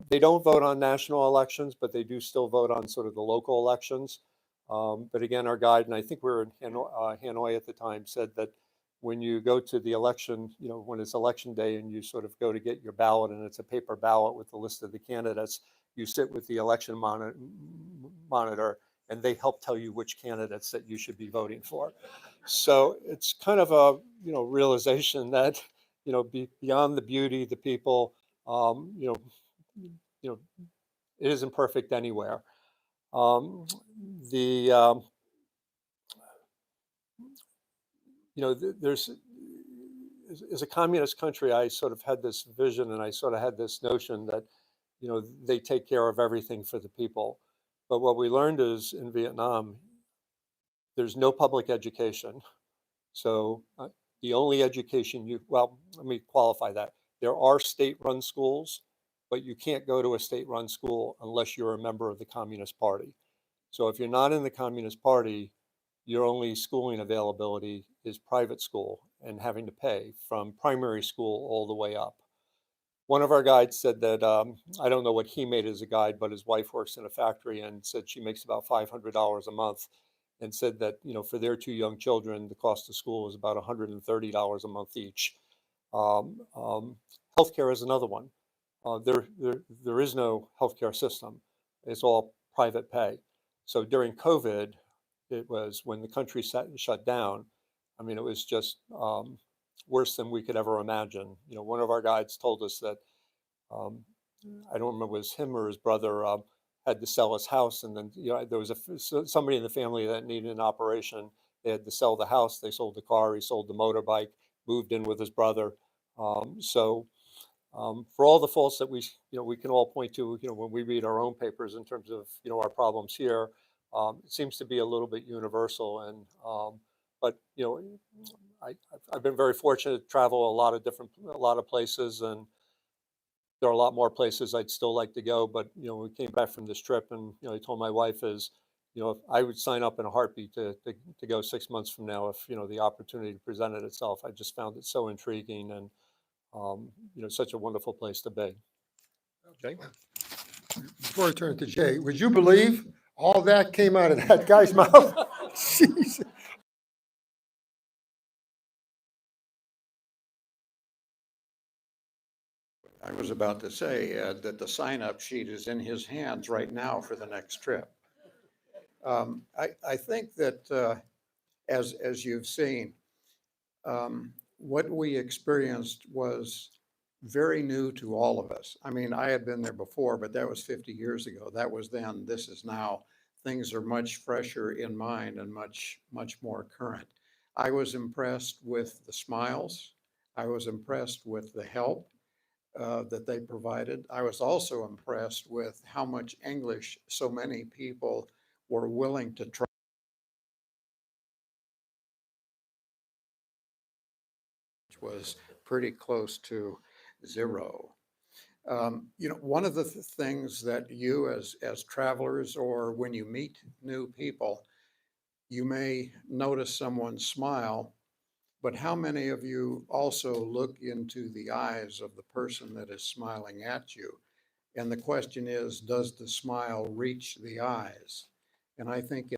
They don't vote on national elections, but they do still vote on sort of the local elections. But again, our guide, and I think we were in Hanoi at the time, said that when you go to the election, when it's election day and you sort of go to get your ballot and it's a paper ballot with the list of the candidates, you sit with the election monitor and they help tell you which candidates that you should be voting for. So it's kind of a, realization that, beyond the beauty, the people, it isn't perfect anywhere. There's, as a communist country, I sort of had this vision and I sort of had this notion that, they take care of everything for the people. But what we learned is in Vietnam, there's no public education. So the only education let me qualify that. There are state-run schools, but you can't go to a state-run school unless you're a member of the Communist Party. So if you're not in the Communist Party, your only schooling availability is private school and having to pay from primary school all the way up. One of our guides said that, I don't know what he made as a guide, but his wife works in a factory and said she makes about $500 a month, and said that, for their two young children, the cost of school is about $130 a month each. Healthcare is another one. There is no healthcare system. It's all private pay. So during COVID, it was when the country shut down. I mean, it was just worse than we could ever imagine. One of our guides told us that, I don't remember, it was him or his brother had to sell his house. And then, there was somebody in the family that needed an operation. They had to sell the house. They sold the car. He sold the motorbike, moved in with his brother. For all the faults that we can all point to, when we read our own papers in terms of, our problems here, it seems to be a little bit universal. And, but, I've been very fortunate to travel a lot of places, and there are a lot more places I'd still like to go. But, when we came back from this trip, and, I told my wife is, you know, I would sign up in a heartbeat to go 6 months from now if, you know, the opportunity presented itself. I just found it so intriguing and, you know, such a wonderful place to be. Jay? Before I turn it to Jay, would you believe all that came out of that guy's mouth? Jeez. I was about to say, Ed, that the sign-up sheet is in his hands right now for the next trip. I think that, as you've seen, what we experienced was very new to all of us. I mean, I had been there before, but that was 50 years ago. That was then, this is now. Things are much fresher in mind and much, much more current. I was impressed with the smiles. I was impressed with the help that they provided. I was also impressed with how much English so many people were willing to try. Which was pretty close to zero. You know, one of the things that you as travelers or when you meet new people, you may notice someone smile, but how many of you also look into the eyes of the person that is smiling at you? And the question is, does the smile reach the eyes? And I think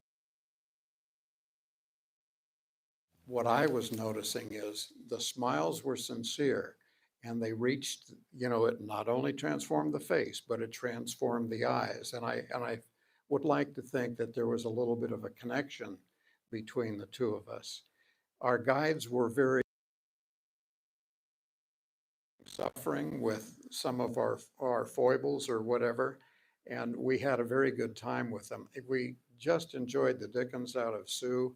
what I was noticing is the smiles were sincere and they reached, you know, it not only transformed the face, but it transformed the eyes. And I would like to think that there was a little bit of a connection between the two of us. Our guides were very suffering with some of our foibles or whatever, and we had a very good time with them. We just enjoyed the dickens out of Sue.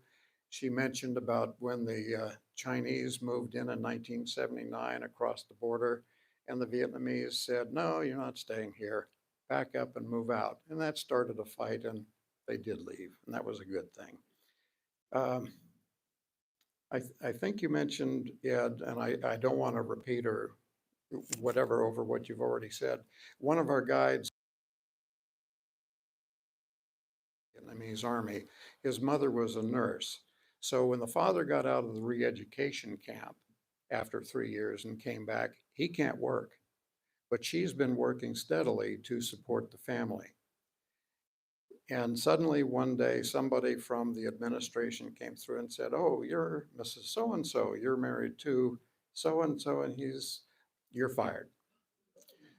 She mentioned about when the Chinese moved in 1979 across the border, and the Vietnamese said, no, you're not staying here. Back up and move out. And that started a fight, and they did leave, and that was a good thing. I think you mentioned, Ed, and I don't want to repeat or whatever over what you've already said. One of our guides, Vietnamese army, his mother was a nurse. So when the father got out of the re-education camp after 3 years and came back, he can't work, but she's been working steadily to support the family. And suddenly one day, somebody from the administration came through and said, oh, you're Mrs. So-and-so, you're married to so-and-so, and you're fired.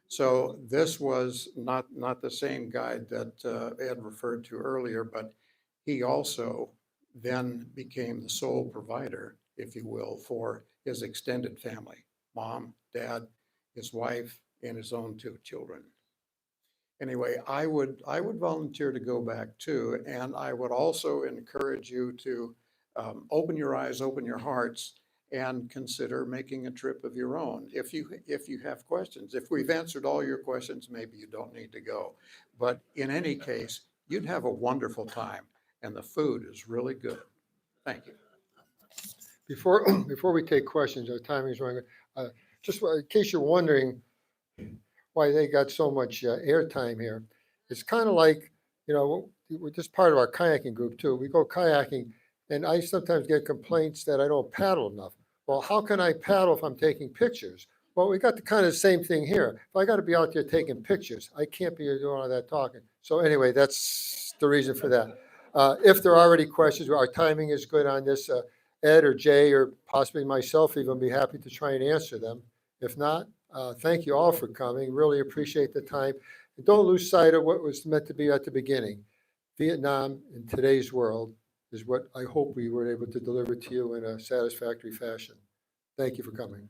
So this was not the same guide that Ed referred to earlier, but he also then became the sole provider, if you will, for his extended family, mom, dad, his wife, and his own 2 children. Anyway, I would volunteer to go back too, and I would also encourage you to open your eyes, open your hearts, and consider making a trip of your own. If you have questions, if we've answered all your questions, maybe you don't need to go. But in any case, you'd have a wonderful time, and the food is really good. Thank you. Before we take questions, our time is running. Just in case you're wondering why they got so much airtime here, it's kind of like, you know, we're just part of our kayaking group too. We go kayaking, and I sometimes get complaints that I don't paddle enough. Well, how can I paddle if I'm taking pictures? Well, we got the kind of the same thing here. If I got to be out there taking pictures, I can't be doing all that talking. So anyway, that's the reason for that. If there are already questions, our timing is good on this. Ed or Jay or possibly myself even be happy to try and answer them. If not, thank you all for coming. Really appreciate the time. And don't lose sight of what was meant to be at the beginning. Vietnam in today's world is what I hope we were able to deliver to you in a satisfactory fashion. Thank you for coming.